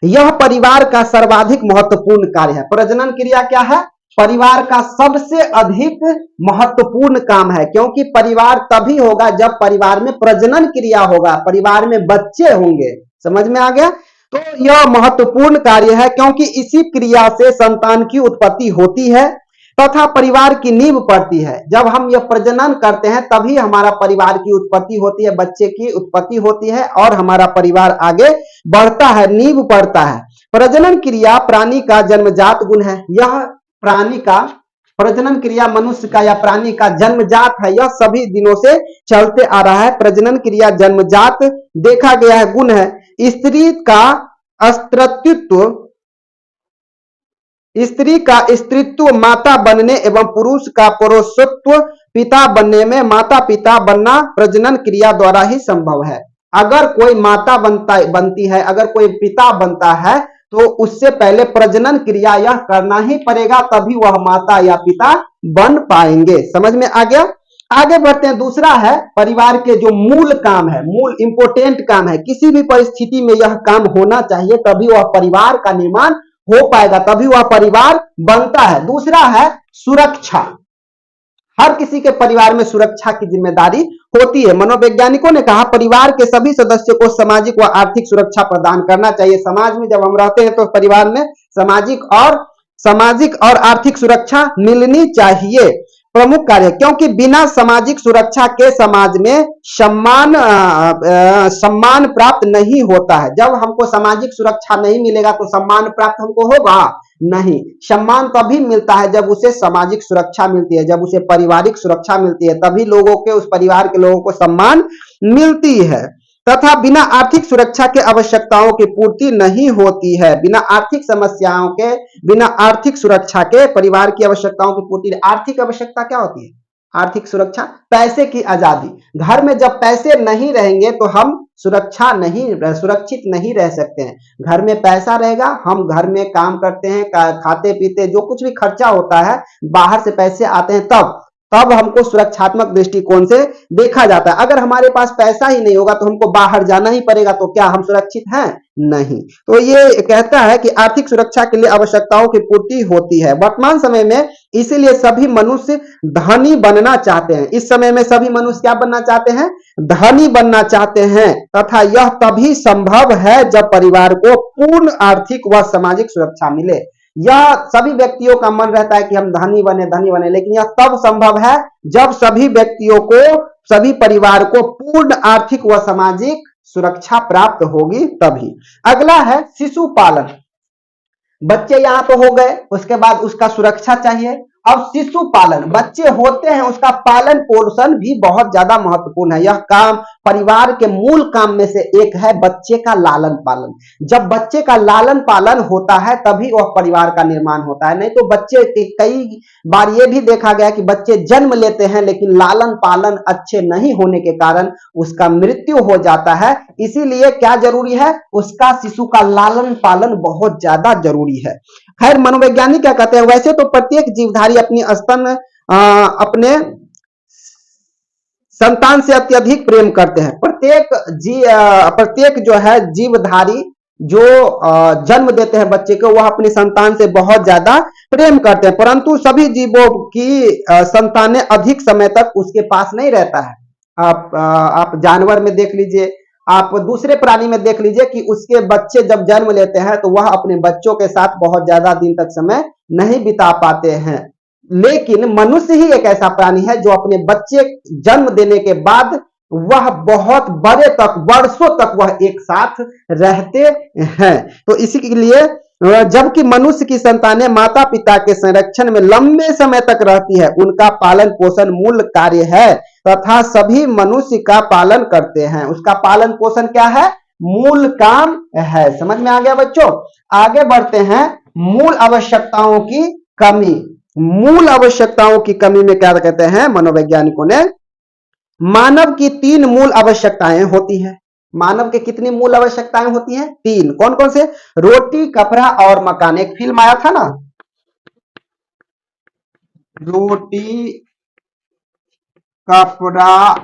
यह परिवार का सर्वाधिक महत्वपूर्ण कार्य है। प्रजनन क्रिया क्या है? परिवार का सबसे अधिक महत्वपूर्ण काम है, क्योंकि परिवार तभी होगा जब परिवार में प्रजनन क्रिया होगा, परिवार में बच्चे होंगे। समझ में आ गया? तो यह महत्वपूर्ण कार्य है क्योंकि इसी क्रिया से संतान की उत्पत्ति होती है तथा परिवार की नींव पड़ती है। जब हम यह प्रजनन करते हैं तभी हमारा परिवार की उत्पत्ति होती है, बच्चे की उत्पत्ति होती है और हमारा परिवार आगे बढ़ता है, नींव पड़ता है। प्रजनन क्रिया प्राणी का जन्मजात गुण है। यह प्राणी का प्रजनन क्रिया मनुष्य का या प्राणी का जन्मजात है, यह सभी दिनों से चलते आ रहा है। प्रजनन क्रिया जन्मजात देखा गया है गुण है। स्त्री का स्त्रीत्व माता बनने एवं पुरुष का पुरुषत्व पिता बनने में माता पिता बनना प्रजनन क्रिया द्वारा ही संभव है। अगर कोई माता बनती है, अगर कोई पिता बनता है तो उससे पहले प्रजनन क्रिया यह करना ही पड़ेगा, तभी वह माता या पिता बन पाएंगे। समझ में आ गया? आगे बढ़ते हैं। दूसरा है परिवार के जो मूल काम है, मूल इंपोर्टेंट काम है, किसी भी परिस्थिति में यह काम होना चाहिए तभी वह परिवार का निर्माण हो पाएगा, तभी वह परिवार बनता है। दूसरा है सुरक्षा। हर किसी के परिवार में सुरक्षा की जिम्मेदारी होती है। मनोवैज्ञानिकों ने कहा परिवार के सभी सदस्यों को सामाजिक व आर्थिक सुरक्षा प्रदान करना चाहिए। समाज में जब हम रहते हैं तो परिवार में सामाजिक और आर्थिक सुरक्षा मिलनी चाहिए। प्रमुख कार्य, क्योंकि बिना सामाजिक सुरक्षा के समाज में सम्मान प्राप्त नहीं होता है। जब हमको सामाजिक सुरक्षा नहीं मिलेगा तो सम्मान प्राप्त हमको होगा नहीं। सम्मान तभी मिलता है जब उसे सामाजिक सुरक्षा मिलती है, जब उसे पारिवारिक सुरक्षा मिलती है, तभी लोगों के, उस परिवार के लोगों को सम्मान मिलती है। तथा बिना आर्थिक सुरक्षा के आवश्यकताओं की पूर्ति नहीं होती है। बिना आर्थिक सुरक्षा के परिवार की आवश्यकताओं की पूर्ति। आर्थिक आवश्यकता क्या होती है? आर्थिक सुरक्षा, पैसे की आजादी। घर में जब पैसे नहीं रहेंगे तो हम सुरक्षित नहीं रह सकते हैं। घर में पैसा रहेगा, हम घर में काम करते हैं, खाते पीते, जो कुछ भी खर्चा होता है, बाहर से पैसे आते हैं, तब हमको सुरक्षात्मक दृष्टिकोण से देखा जाता है। अगर हमारे पास पैसा ही नहीं होगा तो हमको बाहर जाना ही पड़ेगा, तो क्या हम सुरक्षित हैं? नहीं। तो ये कहता है कि आर्थिक सुरक्षा के लिए आवश्यकताओं की पूर्ति होती है। वर्तमान समय में इसीलिए सभी मनुष्य धनी बनना चाहते हैं। इस समय में सभी मनुष्य क्या बनना चाहते हैं? धनी बनना चाहते हैं। तथा यह तभी संभव है जब परिवार को पूर्ण आर्थिक व सामाजिक सुरक्षा मिले। यह सभी व्यक्तियों का मन रहता है कि हम धनी बने, लेकिन यह तब संभव है जब सभी व्यक्तियों को, सभी परिवार को पूर्ण आर्थिक व सामाजिक सुरक्षा प्राप्त होगी तभी। अगला है शिशु पालन। बच्चे यहां तो हो गए, उसके बाद उसका सुरक्षा चाहिए अब शिशु पालन, बच्चे होते हैं उसका पालन पोषण भी बहुत ज्यादा महत्वपूर्ण है। यह काम परिवार के मूल काम में से एक है बच्चे का लालन पालन। जब बच्चे का लालन पालन होता है तभी वह परिवार का निर्माण होता है। नहीं तो बच्चे कई बार ये भी देखा गया कि बच्चे जन्म लेते हैं लेकिन लालन पालन अच्छे नहीं होने के कारण उसका मृत्यु हो जाता है। इसीलिए क्या जरूरी है, उसका शिशु का लालन पालन बहुत ज्यादा जरूरी है। खैर मनोवैज्ञानिक क्या कहते हैं, वैसे तो प्रत्येक जीवधारी अपनी अपने संतान से अत्यधिक प्रेम करते हैं। प्रत्येक जो है जीवधारी जो जन्म देते हैं बच्चे को, वह अपनी संतान से बहुत ज्यादा प्रेम करते हैं, परंतु सभी जीवों की संतानें अधिक समय तक उसके पास नहीं रहता है। आप जानवर में देख लीजिए, आप दूसरे प्राणी में देख लीजिए कि उसके बच्चे जब जन्म लेते हैं तो वह अपने बच्चों के साथ बहुत ज्यादा दिन तक समय नहीं बिता पाते हैं। लेकिन मनुष्य ही एक ऐसा प्राणी है जो अपने बच्चे जन्म देने के बाद वह बहुत बड़े तक, वर्षों तक वह एक साथ रहते हैं। तो इसी के लिए जबकि मनुष्य की संतानें माता पिता के संरक्षण में लंबे समय तक रहती है, उनका पालन पोषण मूल कार्य है तथा सभी मनुष्य का पालन करते हैं। उसका पालन पोषण क्या है, मूल काम है। समझ में आ गया बच्चों। आगे बढ़ते हैं, मूल आवश्यकताओं की कमी। मूल आवश्यकताओं की कमी में क्या कहते हैं मनोवैज्ञानिकों ने, मानव की 3 मूल आवश्यकताएं होती हैं। मानव के कितनी मूल आवश्यकताएं होती हैं, 3। कौन कौन से, रोटी कपड़ा और मकान। एक फिल्म आया था ना, रोटी कपड़ा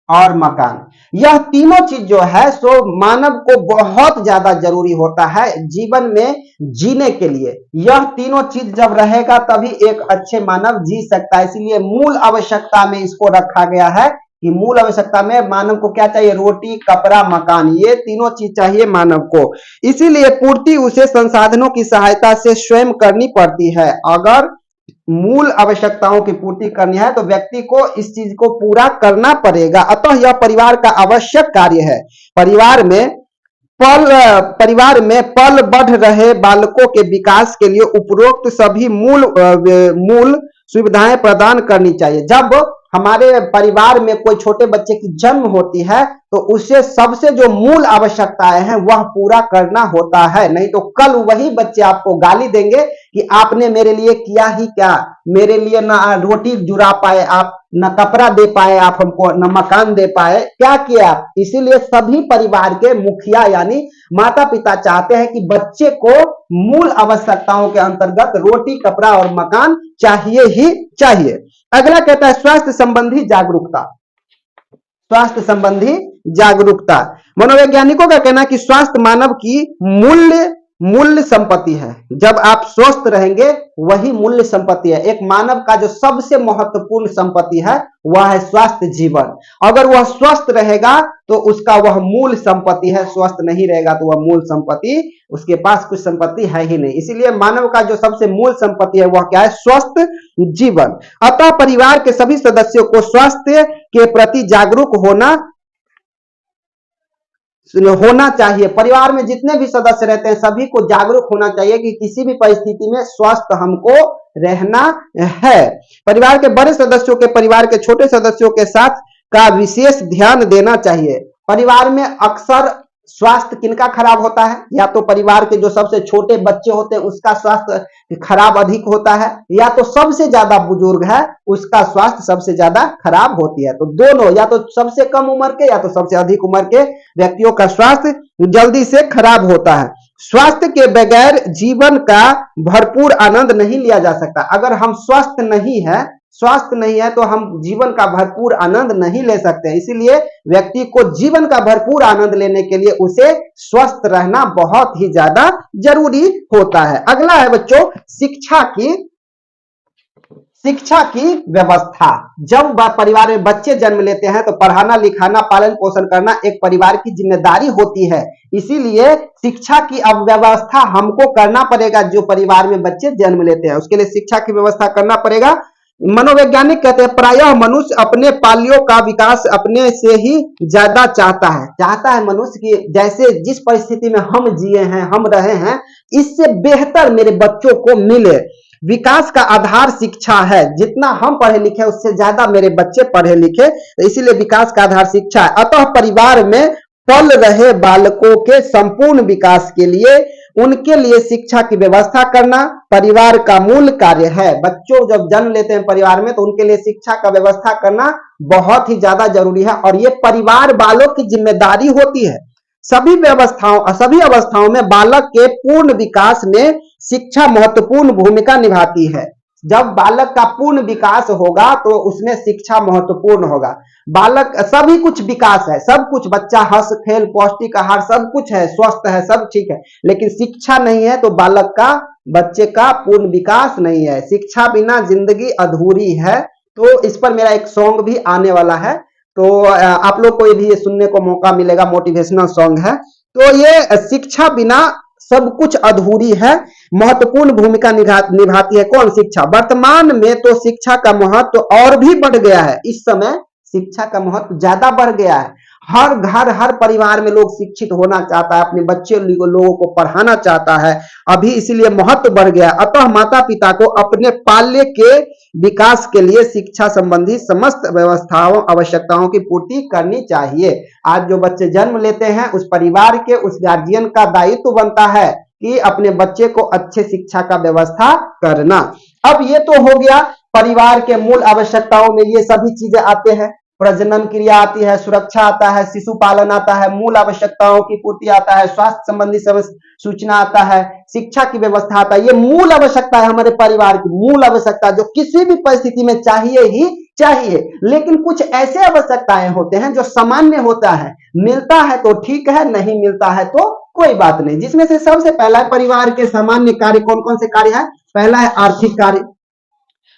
और मकान। यह तीनों चीज जो है सो मानव को बहुत ज्यादा जरूरी होता है जीवन में जीने के लिए। यह तीनों चीज जब रहेगा तभी एक अच्छे मानव जी सकता है। इसलिए मूल आवश्यकता में इसको रखा गया है कि मूल आवश्यकता में मानव को क्या चाहिए, रोटी कपड़ा मकान, ये तीनों चीज चाहिए मानव को। इसीलिए पूर्ति उसे संसाधनों की सहायता से स्वयं करनी पड़ती है। अगर मूल आवश्यकताओं की पूर्ति करनी है तो व्यक्ति को इस चीज को पूरा करना पड़ेगा। अतः यह परिवार का आवश्यक कार्य है। परिवार में पल बढ़ रहे बालकों के विकास के लिए उपरोक्त सभी मूल सुविधाएं प्रदान करनी चाहिए। जब हमारे परिवार में कोई छोटे बच्चे की जन्म होती है तो उसे सबसे जो मूल आवश्यकताएं हैं वह पूरा करना होता है। नहीं तो कल वही बच्चे आपको गाली देंगे कि आपने मेरे लिए किया ही क्या, मेरे लिए ना रोटी जुड़ा पाए आप, न कपड़ा दे पाए आप हमको, न मकान दे पाए, क्या किया। इसीलिए सभी परिवार के मुखिया यानी माता पिता चाहते हैं कि बच्चे को मूल आवश्यकताओं के अंतर्गत रोटी कपड़ा और मकान चाहिए ही चाहिए। अगला कहता है स्वास्थ्य संबंधी जागरूकता। स्वास्थ्य संबंधी जागरूकता, मनोवैज्ञानिकों का कहना है कि स्वास्थ्य मानव की मूल्य संपत्ति है। जब आप स्वस्थ रहेंगे वही मूल्य संपत्ति है। एक मानव का जो सबसे महत्वपूर्ण संपत्ति है वह है स्वास्थ्य जीवन। अगर वह स्वस्थ रहेगा तो उसका वह मूल संपत्ति है, स्वस्थ नहीं रहेगा तो वह मूल संपत्ति, उसके पास कुछ संपत्ति है ही नहीं। इसीलिए मानव का जो सबसे मूल संपत्ति है वह क्या है, स्वस्थ जीवन। अतः परिवार के सभी सदस्यों को स्वास्थ्य के प्रति जागरूक होना चाहिए। परिवार में जितने भी सदस्य रहते हैं सभी को जागरूक होना चाहिए कि किसी भी परिस्थिति में स्वस्थ हमको रहना है। परिवार के बड़े सदस्यों के परिवार के छोटे सदस्यों के साथ का विशेष ध्यान देना चाहिए। परिवार में अक्सर स्वास्थ्य किनका खराब होता है, या तो परिवार के जो सबसे छोटे बच्चे होते हैं उसका स्वास्थ्य खराब अधिक होता है, या तो सबसे ज्यादा बुजुर्ग है उसका स्वास्थ्य सबसे ज्यादा खराब होती है। तो दोनों, या तो सबसे कम उम्र के या तो सबसे अधिक उम्र के व्यक्तियों का स्वास्थ्य जल्दी से खराब होता है। स्वास्थ्य के बगैर जीवन का भरपूर आनंद नहीं लिया जा सकता। अगर हम स्वस्थ नहीं है तो हम जीवन का भरपूर आनंद नहीं ले सकते। इसीलिए व्यक्ति को जीवन का भरपूर आनंद लेने के लिए उसे स्वस्थ रहना बहुत ही ज्यादा जरूरी होता है। अगला है बच्चों शिक्षा की व्यवस्था। जब परिवार में बच्चे जन्म लेते हैं तो पढ़ाना लिखाना पालन पोषण करना एक परिवार की जिम्मेदारी होती है। इसीलिए शिक्षा की अब व्यवस्था हमको करना पड़ेगा। जो परिवार में बच्चे जन्म लेते हैं उसके लिए शिक्षा की व्यवस्था करना पड़ेगा। मनोवैज्ञानिक कहते हैं प्रायः मनुष्य अपने पालियों का विकास अपने से ही ज्यादा चाहता है मनुष्य की जैसे जिस परिस्थिति में हम जिए हैं हम रहे हैं इससे बेहतर मेरे बच्चों को मिले। विकास का आधार शिक्षा है, जितना हम पढ़े लिखे उससे ज्यादा मेरे बच्चे पढ़े लिखे, तो इसीलिए विकास का आधार शिक्षा है। अतः परिवार में पल रहे बालकों के संपूर्ण विकास के लिए उनके लिए शिक्षा की व्यवस्था करना परिवार का मूल कार्य है। बच्चों जब जन्म लेते हैं परिवार में तो उनके लिए शिक्षा का व्यवस्था करना बहुत ही ज्यादा जरूरी है और ये परिवार वालों की जिम्मेदारी होती है। सभी अवस्थाओं में बालक के पूर्ण विकास में शिक्षा महत्वपूर्ण भूमिका निभाती है। जब बालक का पूर्ण विकास होगा तो उसमें शिक्षा महत्वपूर्ण होगा। बालक सभी कुछ विकास है, सब कुछ बच्चा हंस खेल पौष्टिक आहार सब कुछ है, स्वस्थ है, सब ठीक है, लेकिन शिक्षा नहीं है तो बालक का बच्चे का पूर्ण विकास नहीं है। शिक्षा बिना जिंदगी अधूरी है। तो इस पर मेरा एक सॉन्ग भी आने वाला है, तो आप लोग को भी ये सुनने को मौका मिलेगा, मोटिवेशनल सॉन्ग है। तो ये शिक्षा बिना सब कुछ अधूरी है, महत्वपूर्ण भूमिका निभाती है। कौन? शिक्षा। वर्तमान में तो शिक्षा का महत्व और भी बढ़ गया है। इस समय शिक्षा का महत्व ज्यादा बढ़ गया है। हर घर हर परिवार में लोग शिक्षित होना चाहता है, अपने बच्चे लोगों को पढ़ाना चाहता है, अभी इसीलिए महत्व बढ़ गया। अतः माता पिता को अपने पाल्य के विकास के लिए शिक्षा संबंधी समस्त व्यवस्थाओं आवश्यकताओं की पूर्ति करनी चाहिए। आज जो बच्चे जन्म लेते हैं उस परिवार के उस गार्जियन का दायित्व बनता है कि अपने बच्चे को अच्छे शिक्षा का व्यवस्था करना। अब ये तो हो गया परिवार के मूल आवश्यकताओं में ये सभी चीजें आते हैं। प्रजनन क्रिया आती है, सुरक्षा आता है, शिशु पालन आता है, मूल आवश्यकताओं की पूर्ति आता है, स्वास्थ्य संबंधी सूचना आता है, शिक्षा की व्यवस्था आता है। ये मूल आवश्यकता है हमारे परिवार की, मूल आवश्यकता जो किसी भी परिस्थिति में चाहिए ही चाहिए। लेकिन कुछ ऐसे आवश्यकताएं होते हैं जो सामान्य होता है, मिलता है तो ठीक है, नहीं मिलता है तो कोई बात नहीं। जिसमें से सबसे पहला है परिवार के सामान्य कार्य। कौन कौन से कार्य है? पहला है आर्थिक कार्य।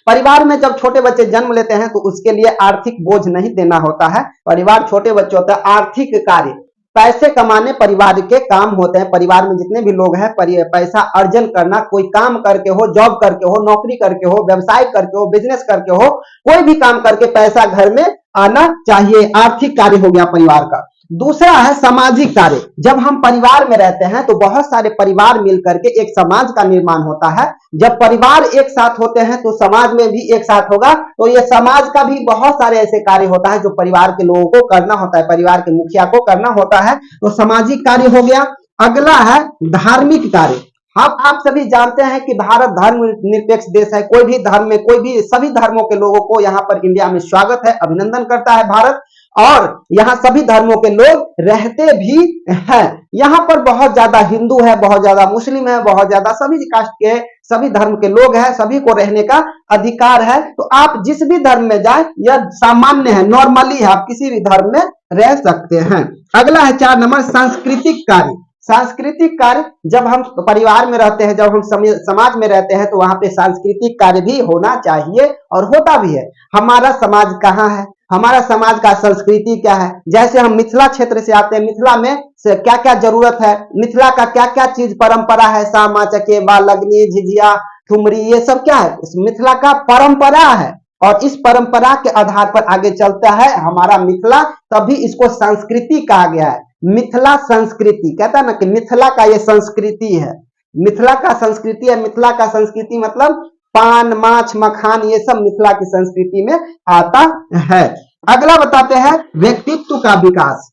परिवार में जब छोटे बच्चे जन्म लेते हैं तो उसके लिए आर्थिक बोझ नहीं देना होता है। परिवार छोटे बच्चे होते हैं, आर्थिक कार्य पैसे कमाने परिवार के काम होते हैं। परिवार में जितने भी लोग हैं पैसा अर्जन करना, कोई काम करके हो, जॉब करके हो, नौकरी करके हो, व्यवसाय करके हो, बिजनेस करके हो, कोई भी काम करके पैसा घर में आना चाहिए। आर्थिक कार्य हो गया परिवार का। दूसरा है सामाजिक कार्य। जब हम परिवार में रहते हैं तो बहुत सारे परिवार मिलकर के एक समाज का निर्माण होता है। जब परिवार एक साथ होते हैं तो समाज में भी एक साथ होगा, तो ये समाज का भी बहुत सारे ऐसे कार्य होता है जो परिवार के लोगों को करना होता है, परिवार के मुखिया को करना होता है। तो सामाजिक कार्य हो गया। अगला है धार्मिक कार्य। आप सभी जानते हैं कि भारत धर्म निरपेक्ष देश है। कोई भी धर्म में कोई भी सभी धर्मों के लोगों को यहाँ पर इंडिया में स्वागत है, अभिनंदन करता है भारत, और यहाँ सभी धर्मों के लोग रहते भी हैं। यहाँ पर बहुत ज्यादा हिंदू है, बहुत ज्यादा मुस्लिम है, बहुत ज्यादा सभी कास्ट के सभी धर्म के लोग हैं, सभी को रहने का अधिकार है। तो आप जिस भी धर्म में जाए यह सामान्य है, नॉर्मली है, आप किसी भी धर्म में रह सकते हैं। अगला है 4 नंबर सांस्कृतिक कार्य। सांस्कृतिक कार्य, जब हम परिवार में रहते हैं, जब हम समाज में रहते हैं तो वहां पे सांस्कृतिक कार्य भी होना चाहिए और होता भी है। हमारा समाज कहाँ है, हमारा समाज का संस्कृति क्या है। जैसे हम मिथिला क्षेत्र से आते हैं, मिथिला में से क्या क्या जरूरत है, मिथिला का क्या क्या चीज परंपरा है, सामा चकेबा लगनी झिझिया ठुमरी, ये सब क्या है, मिथिला का परंपरा है। और इस परंपरा के आधार पर आगे चलता है हमारा मिथिला, तभी इसको संस्कृति कहा गया है। मिथिला संस्कृति कहता है ना कि मिथिला का ये संस्कृति है, मिथिला का संस्कृति है। मिथिला का संस्कृति मतलब पान माछ मखान ये सब मिथिला की संस्कृति में आता है। अगला बताते हैं व्यक्तित्व का विकास।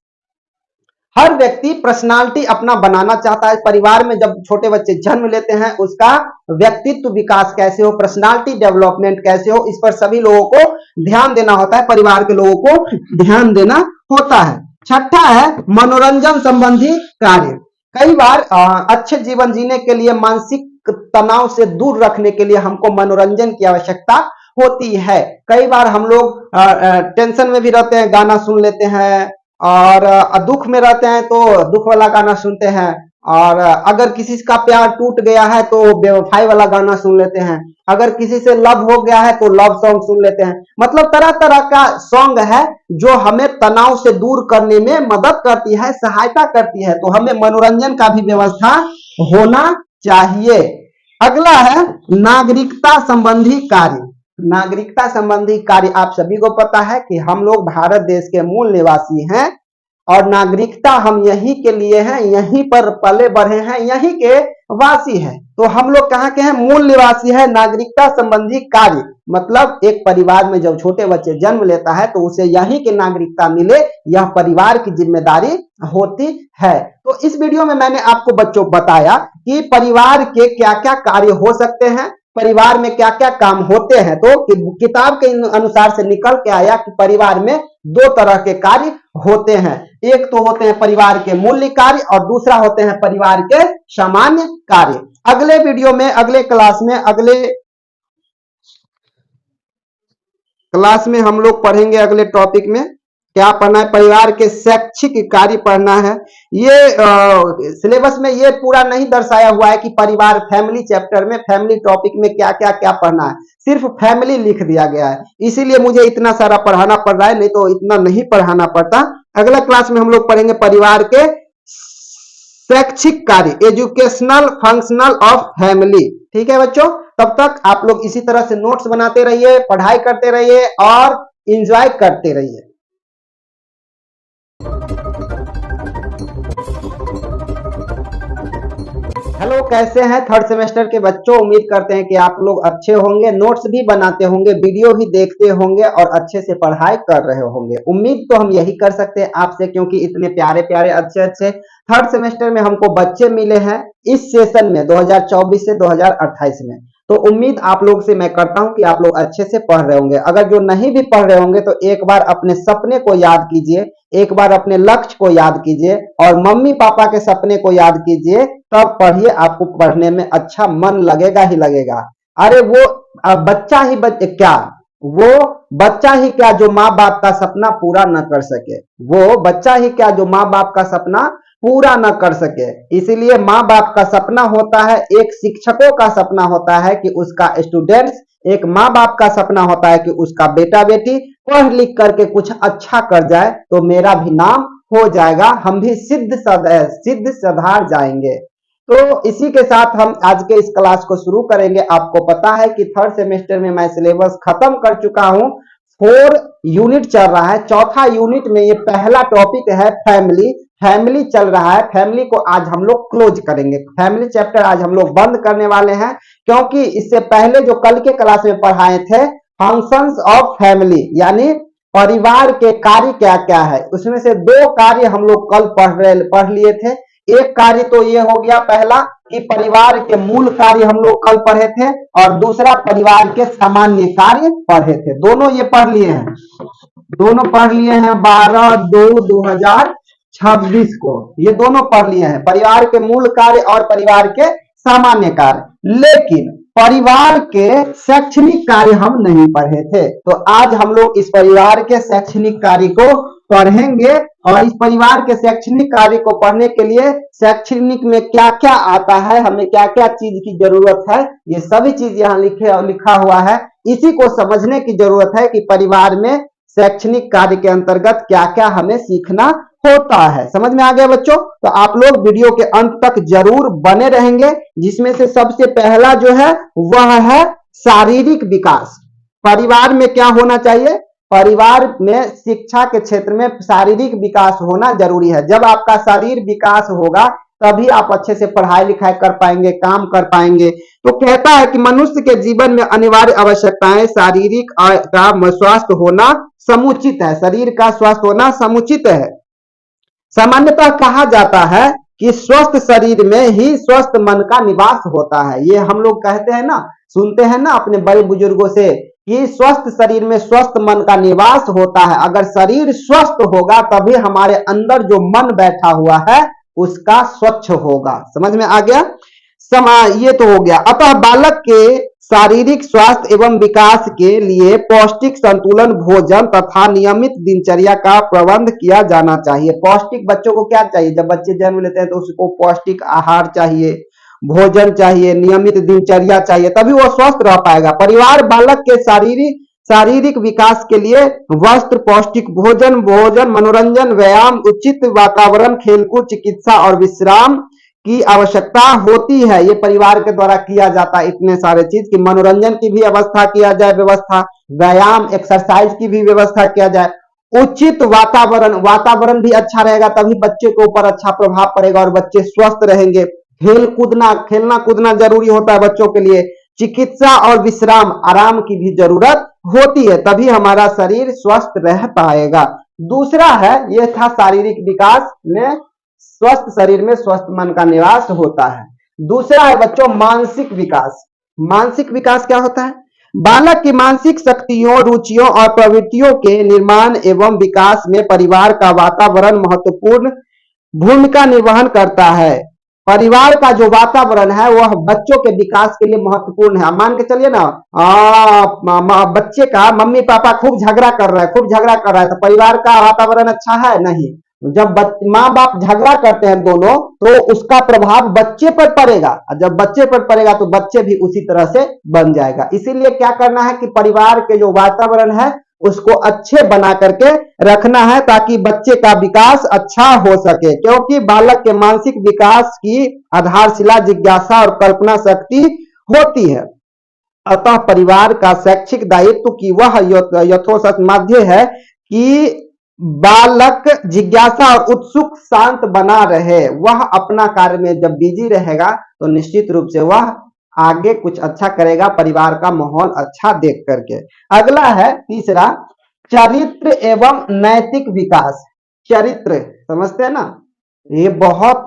हर व्यक्ति पर्सनालिटी अपना बनाना चाहता है। परिवार में जब छोटे बच्चे जन्म लेते हैं उसका व्यक्तित्व विकास कैसे हो, पर्सनालिटी डेवलपमेंट कैसे हो, इस पर सभी लोगों को ध्यान देना होता है, परिवार के लोगों को ध्यान देना होता है। छठा है मनोरंजन संबंधी कार्य। कई बार अच्छे जीवन जीने के लिए मानसिक तनाव से दूर रखने के लिए हमको मनोरंजन की आवश्यकता होती है। कई बार हम लोग टेंशन में भी रहते हैं, गाना सुन लेते हैं, और दुख में रहते हैं तो दुख वाला गाना सुनते हैं, और अगर किसी का प्यार टूट गया है तो बेवफाई वाला गाना सुन लेते हैं, अगर किसी से लव हो गया है तो लव सॉन्ग सुन लेते हैं। मतलब तरह तरह का सॉन्ग है जो हमें तनाव से दूर करने में मदद करती है, सहायता करती है। तो हमें मनोरंजन का भी व्यवस्था होना चाहिए। अगला है नागरिकता संबंधी कार्य। नागरिकता संबंधी कार्य आप सभी को पता है कि हम लोग भारत देश के मूल निवासी हैं और नागरिकता हम यहीं के लिए हैं, यहीं पर पले बढ़े हैं, यहीं के वासी हैं। तो हम लोग कहाँ के हैं? मूल निवासी है। नागरिकता संबंधी कार्य मतलब एक परिवार में जब छोटे बच्चे जन्म लेता है तो उसे यहीं की नागरिकता मिले, यह परिवार की जिम्मेदारी होती है। तो इस वीडियो में मैंने आपको बच्चों बताया कि परिवार के क्या क्या कार्य हो सकते हैं, परिवार में क्या क्या काम होते हैं। तो किताब के अनुसार से निकल के आया कि परिवार में दो तरह के कार्य होते हैं। एक तो होते हैं परिवार के मूल्य कार्य और दूसरा होते हैं परिवार के सामान्य कार्य। अगले वीडियो में, अगले क्लास में हम लोग पढ़ेंगे, अगले टॉपिक में क्या पढ़ना है, परिवार के शैक्षिक कार्य पढ़ना है। ये सिलेबस में ये पूरा नहीं दर्शाया हुआ है कि परिवार फैमिली चैप्टर में, फैमिली टॉपिक में क्या क्या क्या पढ़ना है, सिर्फ फैमिली लिख दिया गया है, इसीलिए मुझे इतना सारा पढ़ाना पड़ रहा है, नहीं तो इतना नहीं पढ़ाना पड़ता। अगला क्लास में हम लोग पढ़ेंगे परिवार के शैक्षिक कार्य, एजुकेशनल फंक्शनल ऑफ फैमिली। ठीक है बच्चों, तब तक आप लोग इसी तरह से नोट्स बनाते रहिए, पढ़ाई करते रहिए और एंजॉय करते रहिए। हेलो, कैसे हैं थर्ड सेमेस्टर के बच्चों? उम्मीद करते हैं कि आप लोग अच्छे होंगे, नोट्स भी बनाते होंगे, वीडियो भी देखते होंगे और अच्छे से पढ़ाई कर रहे होंगे। उम्मीद तो हम यही कर सकते हैं आपसे, क्योंकि इतने प्यारे प्यारे अच्छे अच्छे थर्ड सेमेस्टर में हमको बच्चे मिले हैं इस सेशन में 2024 से 2028 में। तो उम्मीद आप लोग से मैं करता हूं कि आप लोग अच्छे से पढ़ रहे होंगे। अगर जो नहीं भी पढ़ रहे होंगे तो एक बार अपने सपने को याद कीजिए, एक बार अपने लक्ष्य को याद कीजिए और मम्मी पापा के सपने को याद कीजिए, तब पढ़िए, आपको पढ़ने में अच्छा मन लगेगा ही लगेगा। अरे वो बच्चा ही क्या, वो बच्चा ही क्या जो माँ बाप का सपना पूरा न कर सके, वो बच्चा ही क्या जो माँ बाप का सपना पूरा न कर सके। इसीलिए माँ बाप का सपना होता है, एक शिक्षकों का सपना होता है कि उसका स्टूडेंट्स, एक माँ बाप का सपना होता है कि उसका बेटा बेटी पढ़ लिख करके कुछ अच्छा कर जाए तो मेरा भी नाम हो जाएगा, हम भी सिद्ध सधार जाएंगे। तो इसी के साथ हम आज के इस क्लास को शुरू करेंगे। आपको पता है कि थर्ड सेमेस्टर में मैं सिलेबस खत्म कर चुका हूं, 4 यूनिट चल रहा है, चौथा यूनिट में ये पहला टॉपिक है फैमिली। फैमिली चल रहा है, फैमिली को आज हम लोग क्लोज करेंगे, फैमिली चैप्टर आज हम लोग बंद करने वाले हैं, क्योंकि इससे पहले जो कल के क्लास में पढ़ाए थे फंक्शंस ऑफ फैमिली, यानी परिवार के कार्य क्या क्या है, उसमें से 2 कार्य हम लोग कल पढ़ लिए थे। एक कार्य तो ये हो गया पहला कि परिवार के मूल कार्य हम लोग कल पढ़े थे, और दूसरा परिवार के सामान्य कार्य पढ़े थे। दोनों ये पढ़ लिए हैं, दोनों पढ़ लिए हैं 12/2/2026 को, ये दोनों पढ़ लिए हैं, परिवार के मूल कार्य और परिवार के सामान्य कार्य। लेकिन परिवार के शैक्षणिक कार्य हम नहीं पढ़े थे, तो आज हम लोग इस परिवार के शैक्षणिक कार्य को पढ़ेंगे। और इस परिवार के शैक्षणिक कार्य को पढ़ने के लिए शैक्षणिक में क्या क्या आता है, हमें क्या क्या चीज की जरूरत है, ये सभी चीज यहाँ लिखा हुआ है। इसी को समझने की जरूरत है कि परिवार में शैक्षणिक कार्य के अंतर्गत क्या क्या हमें सीखना होता है। समझ में आ गया बच्चों? तो आप लोग वीडियो के अंत तक जरूर बने रहेंगे, जिसमें से सबसे पहला जो है वह है शारीरिक विकास। परिवार में क्या होना चाहिए? परिवार में शिक्षा के क्षेत्र में शारीरिक विकास होना जरूरी है। जब आपका शरीर विकास होगा तभी आप अच्छे से पढ़ाई लिखाई कर पाएंगे, काम कर पाएंगे। तो कहता है कि मनुष्य के जीवन में अनिवार्य आवश्यकताएं शारीरिक का स्वास्थ्य होना समुचित है, शरीर का स्वास्थ्य होना समुचित है। सामान्यतः कहा जाता है कि स्वस्थ शरीर में ही स्वस्थ मन का निवास होता है। ये हम लोग कहते हैं ना, सुनते हैं ना अपने बड़े बुजुर्गों से कि स्वस्थ शरीर में स्वस्थ मन का निवास होता है। अगर शरीर स्वस्थ होगा तभी हमारे अंदर जो मन बैठा हुआ है उसका स्वच्छ होगा। समझ में आ गया? ये तो हो गया। अतः बालक के शारीरिक स्वास्थ्य एवं विकास के लिए पौष्टिक संतुलन भोजन तथा नियमित दिनचर्या का प्रबंध किया जाना चाहिए। पौष्टिक बच्चों को क्या चाहिए? जब बच्चे जन्म लेते हैं तो उसको पौष्टिक आहार चाहिए, भोजन चाहिए, नियमित दिनचर्या चाहिए, तभी वो स्वस्थ रह पाएगा। परिवार बालक के शारीरिक विकास के लिए वस्त्र, पौष्टिक भोजन, मनोरंजन, व्यायाम, उचित वातावरण, खेलकूद, चिकित्सा और विश्राम की आवश्यकता होती है। ये परिवार के द्वारा किया जाता है इतने सारे चीज कि मनोरंजन की भी व्यवस्था किया जाए, व्यवस्था व्यायाम एक्सरसाइज की भी व्यवस्था किया जाए, उचित वातावरण, वातावरण भी अच्छा रहेगा तभी बच्चे के ऊपर अच्छा प्रभाव पड़ेगा और बच्चे स्वस्थ रहेंगे। खेल कूदना, खेलना कूदना जरूरी होता है बच्चों के लिए। चिकित्सा और विश्राम, आराम की भी जरूरत होती है, तभी हमारा शरीर स्वस्थ रह पाएगा। दूसरा है, ये था शारीरिक विकास में, स्वस्थ शरीर में स्वस्थ मन का निवास होता है। दूसरा है बच्चों मानसिक विकास। मानसिक विकास क्या होता है? बालक की मानसिक शक्तियों, रुचियों और प्रवृत्तियों के निर्माण एवं विकास में परिवार का वातावरण महत्वपूर्ण भूमिका निर्वहन करता है। परिवार का जो वातावरण है वह बच्चों के विकास के लिए महत्वपूर्ण है। मान के चलिए ना, बच्चे का मम्मी पापा खूब झगड़ा कर रहा है, खूब झगड़ा कर रहा है, तो परिवार का वातावरण अच्छा है? नहीं। जब माँ बाप झगड़ा करते हैं दोनों, तो उसका प्रभाव बच्चे पर पड़ेगा, और जब बच्चे पर पड़ेगा तो बच्चे भी उसी तरह से बन जाएगा। इसीलिए क्या करना है कि परिवार के जो वातावरण है उसको अच्छे बना करके रखना है, ताकि बच्चे का विकास अच्छा हो सके, क्योंकि बालक के मानसिक विकास की आधारशिला जिज्ञासा और कल्पना शक्ति होती है। अतः परिवार का शैक्षिक दायित्व की वह यथोचित माध्य है कि बालक जिज्ञासा और उत्सुक शांत बना रहे। वह अपना कार्य में जब बिजी रहेगा तो निश्चित रूप से वह आगे कुछ अच्छा करेगा, परिवार का माहौल अच्छा देख करके। अगला है तीसरा, चरित्र एवं नैतिक विकास। चरित्र समझते हैं ना, ये बहुत,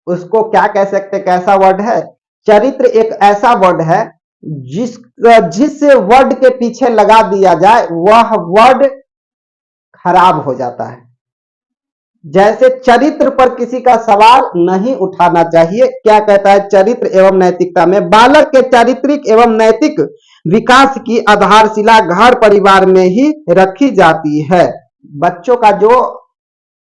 उसको क्या कह सकते, कैसा वर्ड है? चरित्र एक ऐसा वर्ड है जिस वर्ड के पीछे लगा दिया जाए वह वर्ड खराब हो जाता है। जैसे चरित्र पर किसी का सवाल नहीं उठाना चाहिए। क्या कहता है? चरित्र एवं नैतिकता में बालक के चारित्रिक एवं नैतिक विकास की आधारशिला घर परिवार में ही रखी जाती है। बच्चों का जो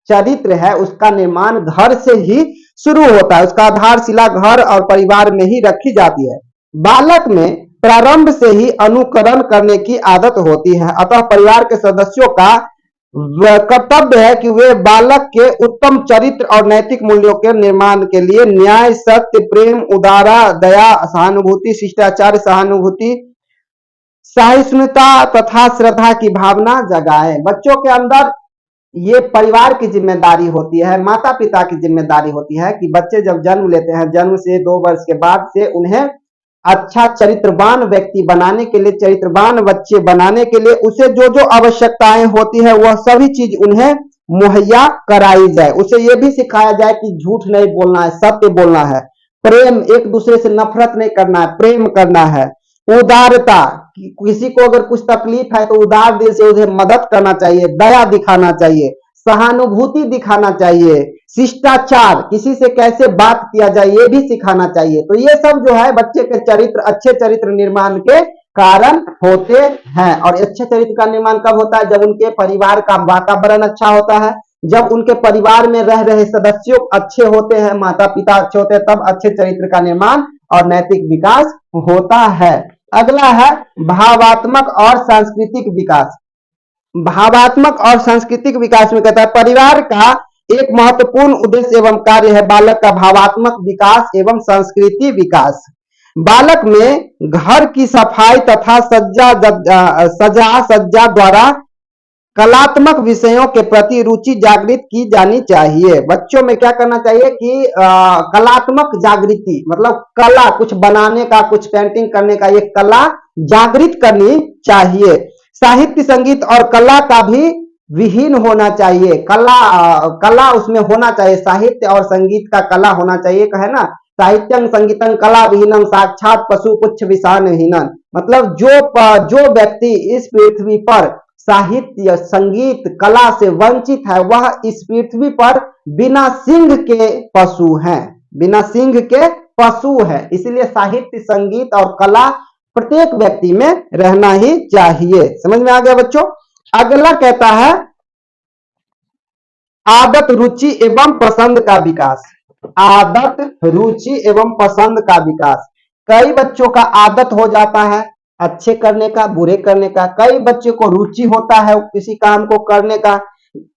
चरित्र है उसका निर्माण घर से ही शुरू होता है, उसका आधारशिला घर और परिवार में ही रखी जाती है। बालक में प्रारंभ से ही अनुकरण करने की आदत होती है, अतः परिवार के सदस्यों का कर्तव्य है कि वे बालक के उत्तम चरित्र और नैतिक मूल्यों के निर्माण के लिए न्याय, सत्य, प्रेम, उदारा, दया, सहानुभूति, शिष्टाचार, सहानुभूति, सहिष्णुता तथा श्रद्धा की भावना जगाएं। बच्चों के अंदर ये परिवार की जिम्मेदारी होती है, माता पिता की जिम्मेदारी होती है कि बच्चे जब जन्म लेते हैं, जन्म से 2 वर्ष के बाद से उन्हें अच्छा चरित्रवान व्यक्ति बनाने के लिए, चरित्रवान बच्चे बनाने के लिए उसे जो जो आवश्यकताएं होती है वह सभी चीज उन्हें मुहैया कराई जाए। उसे यह भी सिखाया जाए कि झूठ नहीं बोलना है, सत्य बोलना है, प्रेम, एक दूसरे से नफरत नहीं करना है, प्रेम करना है, उदारता, किसी को अगर कुछ तकलीफ है तो उदार दिल से उसे मदद करना चाहिए, दया दिखाना चाहिए, सहानुभूति दिखाना चाहिए, शिष्टाचार, किसी से कैसे बात किया जाए ये भी सिखाना चाहिए। तो ये सब जो है बच्चे के चरित्र, अच्छे चरित्र निर्माण के कारण होते हैं। और अच्छे चरित्र का निर्माण कब होता है? जब उनके परिवार का वातावरण अच्छा होता है, जब उनके परिवार में रह रहे सदस्यों अच्छे होते हैं, माता पिता अच्छे होते हैं, तब अच्छे चरित्र का निर्माण और नैतिक विकास होता है। अगला है भावात्मक और सांस्कृतिक विकास। भावात्मक और सांस्कृतिक विकास में कहता है परिवार का एक महत्वपूर्ण उद्देश्य एवं कार्य है बालक का भावात्मक विकास एवं संस्कृति विकास। बालक में घर की सफाई तथा सजा सज्जा द्वारा कलात्मक विषयों के प्रति रुचि जागृत की जानी चाहिए। बच्चों में क्या करना चाहिए कि कलात्मक जागृति, मतलब कला, कुछ बनाने का, कुछ पेंटिंग करने का, ये कला जागृत करनी चाहिए। साहित्य, संगीत और कला का भी विहीन होना चाहिए, कला उसमें होना चाहिए, साहित्य और संगीत का कला होना चाहिए। कहे ना, साहित्यं संगीतं कला विहीनम साक्षात पशु पुच्छ विषान विहीनन, मतलब जो व्यक्ति इस पृथ्वी पर साहित्य, संगीत, कला से वंचित है वह इस पृथ्वी पर बिना सिंह के पशु हैं, बिना सिंह के पशु है। इसलिए साहित्य, संगीत और कला प्रत्येक व्यक्ति में रहना ही चाहिए। समझ में आ गया बच्चों? अगला कहता है आदत, रुचि एवं पसंद का विकास। आदत, रुचि एवं पसंद का विकास। कई बच्चों का आदत हो जाता है अच्छे करने का, बुरे करने का। कई बच्चे को रुचि होता है किसी काम को करने का,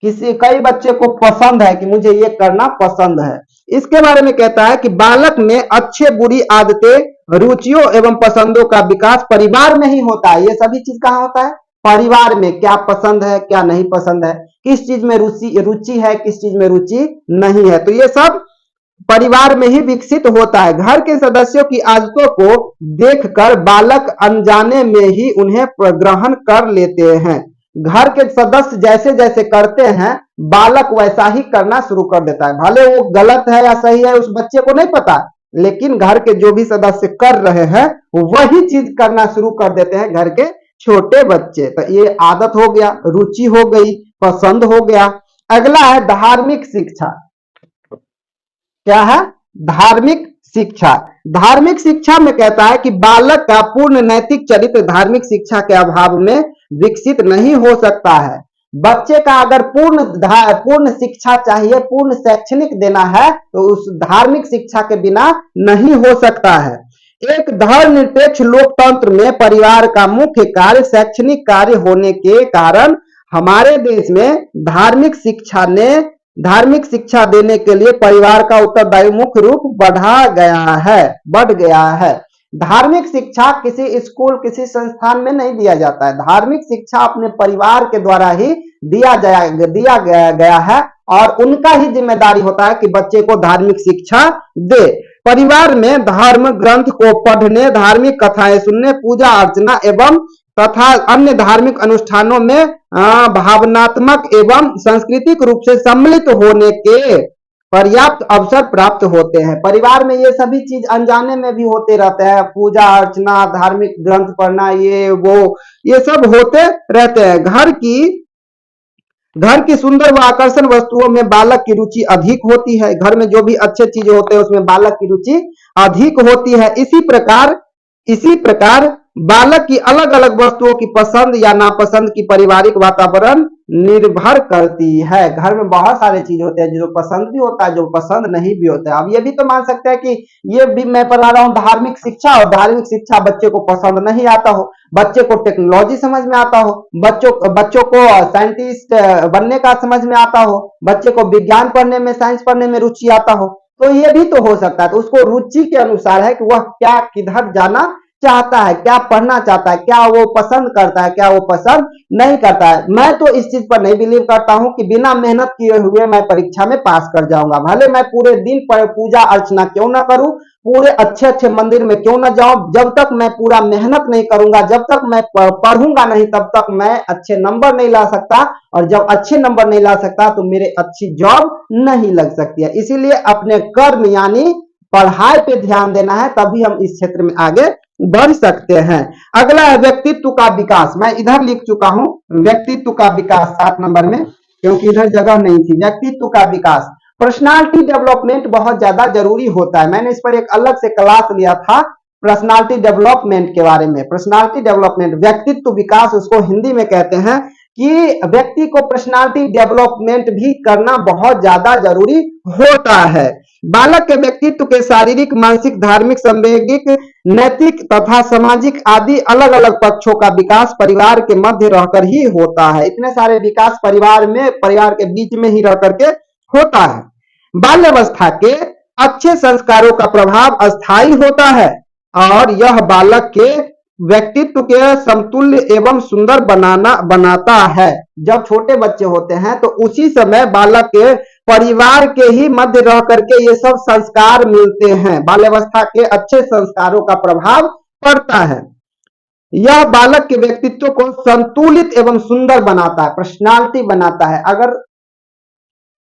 कई बच्चे को पसंद है कि मुझे ये करना पसंद है। इसके बारे में कहता है कि बालक में अच्छे बुरी आदतें, रुचियों एवं पसंदों का विकास परिवार में ही होता है। ये सभी चीज कहाँ होता है? परिवार में। क्या पसंद है, क्या नहीं पसंद है, किस चीज में रुचि रुचि है, किस चीज में रुचि नहीं है, तो ये सब परिवार में ही विकसित होता है। घर के सदस्यों की आदतों को देखकर बालक अनजाने में ही उन्हें ग्रहण कर लेते हैं। घर के सदस्य जैसे जैसे करते हैं बालक वैसा ही करना शुरू कर देता है। भले वो गलत है या सही है उस बच्चे को नहीं पता, लेकिन घर के जो भी सदस्य कर रहे हैं वही चीज करना शुरू कर देते हैं घर के छोटे बच्चे। तो ये आदत हो गया, रुचि हो गई, पसंद हो गया। अगला है धार्मिक शिक्षा। क्या है? धार्मिक शिक्षा। धार्मिक शिक्षा में कहता है कि बालक का पूर्ण नैतिक चरित्र धार्मिक शिक्षा के अभाव में विकसित नहीं हो सकता है। बच्चे का अगर पूर्ण शिक्षा चाहिए, पूर्ण शैक्षणिक देना है, तो उस धार्मिक शिक्षा के बिना नहीं हो सकता है। एक धर्मनिरपेक्ष लोकतंत्र में परिवार का मुख्य कार्य शैक्षणिक कार्य होने के कारण हमारे देश में धार्मिक शिक्षा देने के लिए परिवार का उत्तरदायी मुख्य रूप बढ़ गया है। धार्मिक शिक्षा किसी स्कूल, किसी संस्थान में नहीं दिया जाता है। धार्मिक शिक्षा अपने परिवार के द्वारा ही दिया गया है और उनका ही जिम्मेदारी होता है कि बच्चे को धार्मिक शिक्षा दे। परिवार में धर्म ग्रंथ को पढ़ने, धार्मिक कथाएं सुनने, पूजा अर्चना एवं तथा अन्य धार्मिक अनुष्ठानों में भावनात्मक एवं सांस्कृतिक रूप से सम्मिलित होने के पर्याप्त अवसर प्राप्त होते हैं। परिवार में ये सभी चीज अनजाने में भी होते रहते हैं। पूजा अर्चना, धार्मिक ग्रंथ पढ़ना, ये सब होते रहते हैं। घर की सुंदर व आकर्षण वस्तुओं में बालक की रुचि अधिक होती है। घर में जो भी अच्छे चीजें होते हैं उसमें बालक की रुचि अधिक होती है। इसी प्रकार बालक की अलग अलग वस्तुओं की पसंद या नापसंद की पारिवारिक वातावरण निर्भर करती है। घर में बहुत सारे चीज होते हैं जो पसंद भी होता है, जो पसंद नहीं भी होता है। अब ये भी तो मान सकते हैं कि ये भी मैं पढ़ा रहा हूँ धार्मिक शिक्षा, और धार्मिक शिक्षा बच्चे को पसंद नहीं आता हो, बच्चे को टेक्नोलॉजी समझ में आता हो, बच्चों को साइंटिस्ट बनने का समझ में आता हो, बच्चे को विज्ञान पढ़ने में, साइंस पढ़ने में रुचि आता हो, तो ये भी तो हो सकता है। तो उसको रुचि के अनुसार है कि वह क्या किधर जाना चाहता है, क्या पढ़ना चाहता है, क्या वो पसंद करता है, क्या वो पसंद नहीं करता है। मैं तो इस चीज पर नहीं बिलीव करता हूं कि बिना मेहनत किए हुए मैं परीक्षा में पास कर जाऊंगा। भले मैं पूरे दिन पर पूजा अर्चना क्यों ना करूं, पूरे अच्छे अच्छे मंदिर में क्यों ना जाऊं, जब तक मैं पूरा मेहनत नहीं करूंगा, जब तक मैं पढ़ूंगा नहीं, तब तक मैं अच्छे नंबर नहीं ला सकता। और जब अच्छे नंबर नहीं ला सकता तो मेरे अच्छी जॉब नहीं लग सकती है। इसीलिए अपने कर्म यानी पढ़ाई पे ध्यान देना है, तभी हम इस क्षेत्र में आगे बढ़ सकते हैं। अगला है व्यक्तित्व का विकास। मैं इधर लिख चुका हूं व्यक्तित्व का विकास 7 नंबर में, क्योंकि इधर जगह नहीं थी। व्यक्तित्व का विकास, पर्सनालिटी डेवलपमेंट बहुत ज्यादा जरूरी होता है। मैंने इस पर एक अलग से क्लास लिया था पर्सनालिटी डेवलपमेंट के बारे में। पर्सनालिटी डेवलपमेंट, व्यक्तित्व विकास उसको हिंदी में कहते हैं कि व्यक्ति को पर्सनालिटी डेवलपमेंट भी करना बहुत ज्यादा जरूरी होता है। बालक के व्यक्तित्व के शारीरिक, मानसिक, धार्मिक, संवेगिक, नैतिक तथा सामाजिक आदि अलग अलग पक्षों का विकास परिवार के मध्य रहकर ही होता है। इतने सारे विकास परिवार के बीच में ही रह करके होता है। बाल्यावस्था के अच्छे संस्कारों का प्रभाव अस्थायी होता है और यह बालक के व्यक्तित्व के समतुल्य एवं सुंदर बनाता है। जब छोटे बच्चे होते हैं तो उसी समय बालक के परिवार के ही मध्य रह करके ये सब संस्कार मिलते हैं। बाल्यावस्था के अच्छे संस्कारों का प्रभाव पड़ता है। यह बालक के व्यक्तित्व को संतुलित एवं सुंदर बनाता है, पर्सनालिटी बनाता है। अगर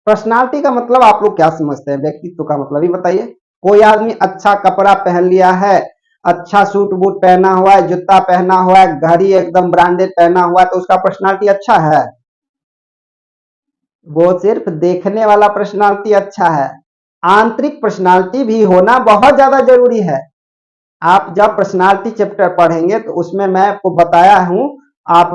पर्सनालिटी का मतलब आप लोग क्या समझते हैं? व्यक्तित्व का मतलब ही बताइए। कोई आदमी अच्छा कपड़ा पहन लिया है, अच्छा सूट बूट पहना हुआ है, जूता पहना हुआ है, घड़ी एकदम ब्रांडेड पहना हुआ है, तो उसका पर्सनालिटी अच्छा है? वो सिर्फ देखने वाला पर्सनालिटी अच्छा है। आंतरिक पर्सनालिटी भी होना बहुत ज्यादा जरूरी है। आप जब पर्सनालिटी चैप्टर पढ़ेंगे तो उसमें मैं आपको बताया हूं, आप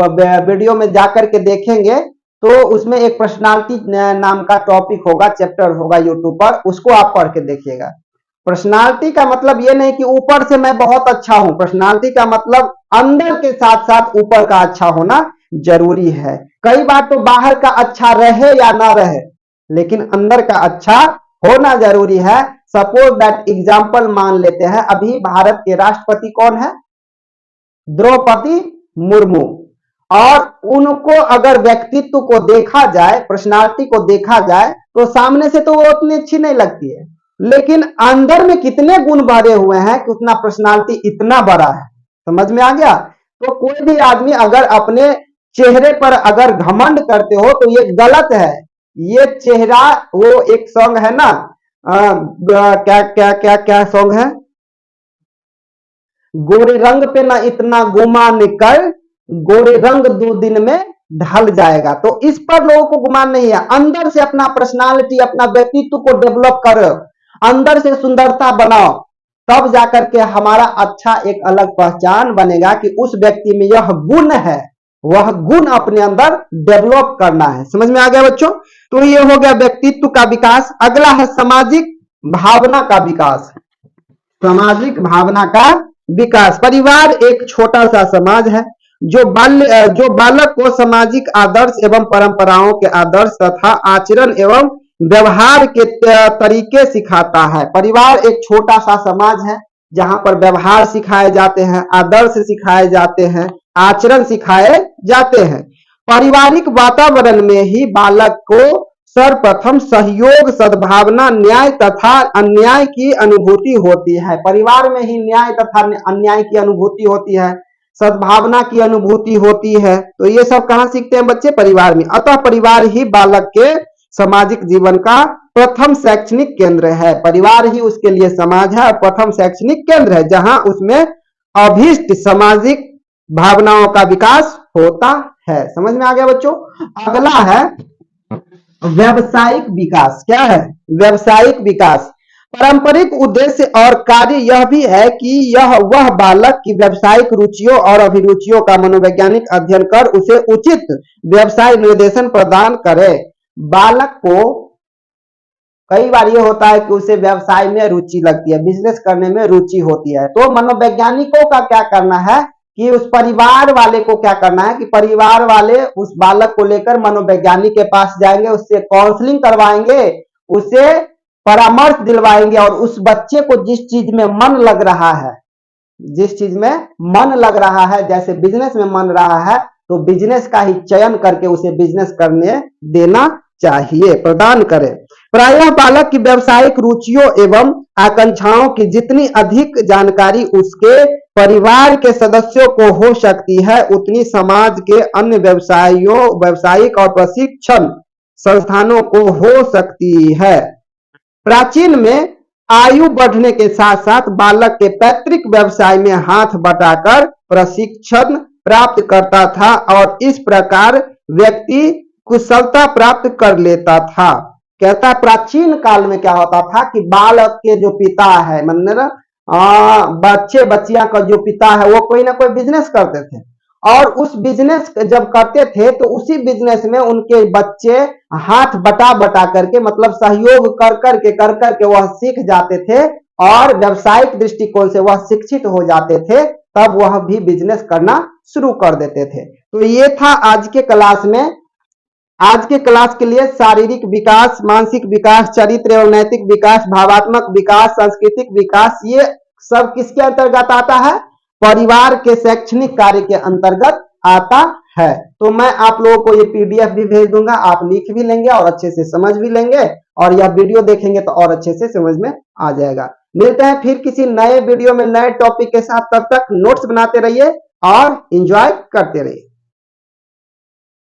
वीडियो में जाकर के देखेंगे तो उसमें एक पर्सनालिटी नाम का टॉपिक होगा, चैप्टर होगा यूट्यूब पर, उसको आप पढ़ के देखिएगा। पर्सनालिटी का मतलब ये नहीं कि ऊपर से मैं बहुत अच्छा हूं। पर्सनालिटी का मतलब अंदर के साथ साथ ऊपर का अच्छा होना जरूरी है। कई बार तो बाहर का अच्छा रहे या ना रहे, लेकिन अंदर का अच्छा होना जरूरी है। सपोज दैट एग्जाम्पल मान लेते हैं, अभी भारत के राष्ट्रपति कौन है? द्रौपदी मुर्मू। और उनको अगर व्यक्तित्व को देखा जाए, पर्सनालिटी को देखा जाए, तो सामने से तो वो उतनी अच्छी नहीं लगती है, लेकिन अंदर में कितने गुण भरे हुए हैं कि उतना पर्सनालिटी इतना बड़ा है। समझ में आ गया? तो कोई भी आदमी अगर अपने चेहरे पर अगर घमंड करते हो तो ये गलत है। ये चेहरा, वो एक सॉन्ग है ना, क्या क्या क्या क्या सॉन्ग है, गोरे रंग पे ना इतना गुमान कर, गोरे रंग 2 दिन में ढल जाएगा। तो इस पर लोगों को गुमान नहीं है। अंदर से अपना पर्सनालिटी, अपना व्यक्तित्व को डेवलप करो, अंदर से सुंदरता बनाओ, तब जाकर के हमारा अच्छा एक अलग पहचान बनेगा कि उस व्यक्ति में यह गुण है। वह गुण अपने अंदर डेवलप करना है। समझ में आ गया बच्चों? तो ये हो गया व्यक्तित्व का विकास। अगला है सामाजिक भावना का विकास। सामाजिक भावना का विकास। परिवार एक छोटा सा समाज है जो बालक को सामाजिक आदर्श एवं परंपराओं के आदर्श तथा आचरण एवं व्यवहार के तरीके सिखाता है। परिवार एक छोटा सा समाज है जहां पर व्यवहार सिखाए जाते हैं, आदर्श सिखाए जाते हैं, आचरण सिखाए जाते हैं। पारिवारिक वातावरण में ही बालक को सर्वप्रथम सहयोग, सद्भावना, न्याय तथा अन्याय की अनुभूति होती है। परिवार में ही न्याय तथा अन्याय की अनुभूति होती है, सद्भावना की अनुभूति होती है। तो ये सब कहाँ सीखते हैं बच्चे? परिवार में। अतः परिवार ही बालक के सामाजिक जीवन का प्रथम शैक्षणिक केंद्र है। परिवार ही उसके लिए समाज है और प्रथम शैक्षणिक केंद्र है जहां उसमें अभीष्ट सामाजिक भावनाओं का विकास होता है। समझ में आ गया बच्चों? अगला है व्यावसायिक विकास। क्या है? व्यावसायिक विकास। पारंपरिक उद्देश्य और कार्य यह भी है कि यह वह बालक की व्यावसायिक रुचियों और अभिरुचियों का मनोवैज्ञानिक अध्ययन कर उसे उचित व्यवसाय निर्देशन प्रदान करे। बालक को कई बार ये होता है कि उसे व्यवसाय में रुचि लगती है, बिजनेस करने में रुचि होती है, तो मनोवैज्ञानिकों का क्या करना है कि उस परिवार वाले को क्या करना है कि परिवार वाले उस बालक को लेकर मनोवैज्ञानिक के पास जाएंगे, उससे काउंसलिंग करवाएंगे, उसे परामर्श दिलवाएंगे और उस बच्चे को जिस चीज में मन लग रहा है, जिस चीज में मन लग रहा है, जैसे बिजनेस में मन रहा है, तो बिजनेस का ही चयन करके उसे बिजनेस करने देना चाहिए, प्रदान करें। प्रायः बालक की व्यावसायिक रुचियों एवं आकांक्षाओं की जितनी अधिक जानकारी उसके परिवार के सदस्यों को हो सकती है, उतनी समाज के अन्य व्यावसायिक और प्रशिक्षण संस्थानों को हो सकती है। प्राचीन में आयु बढ़ने के साथ साथ बालक के पैतृक व्यवसाय में हाथ बटाकर प्रशिक्षण प्राप्त करता था और इस प्रकार व्यक्ति कुशलता प्राप्त कर लेता था। कहता प्राचीन काल में क्या होता था कि बालक के जो पिता है, मतलब बच्चे बच्चियां का जो पिता है, वो कोई ना कोई बिजनेस करते थे और उस बिजनेस जब करते थे तो उसी बिजनेस में उनके बच्चे हाथ बटा बटा करके, मतलब सहयोग कर करके वह सीख जाते थे और व्यावसायिक दृष्टिकोण से वह शिक्षित हो जाते थे, तब वह भी बिजनेस करना शुरू कर देते थे। तो ये था आज के क्लास में। आज के क्लास के लिए शारीरिक विकास, मानसिक विकास, चरित्र एवं नैतिक विकास, भावात्मक विकास, सांस्कृतिक विकास, ये सब किसके अंतर्गत आता है? परिवार के शैक्षणिक कार्य के अंतर्गत आता है। तो मैं आप लोगों को ये पीडीएफ भी भेज दूंगा, आप लिख भी लेंगे और अच्छे से समझ भी लेंगे और यह वीडियो देखेंगे तो और अच्छे से समझ में आ जाएगा। मिलते हैं फिर किसी नए वीडियो में नए टॉपिक के साथ। तब तक नोट्स बनाते रहिए और एंजॉय करते रहिए।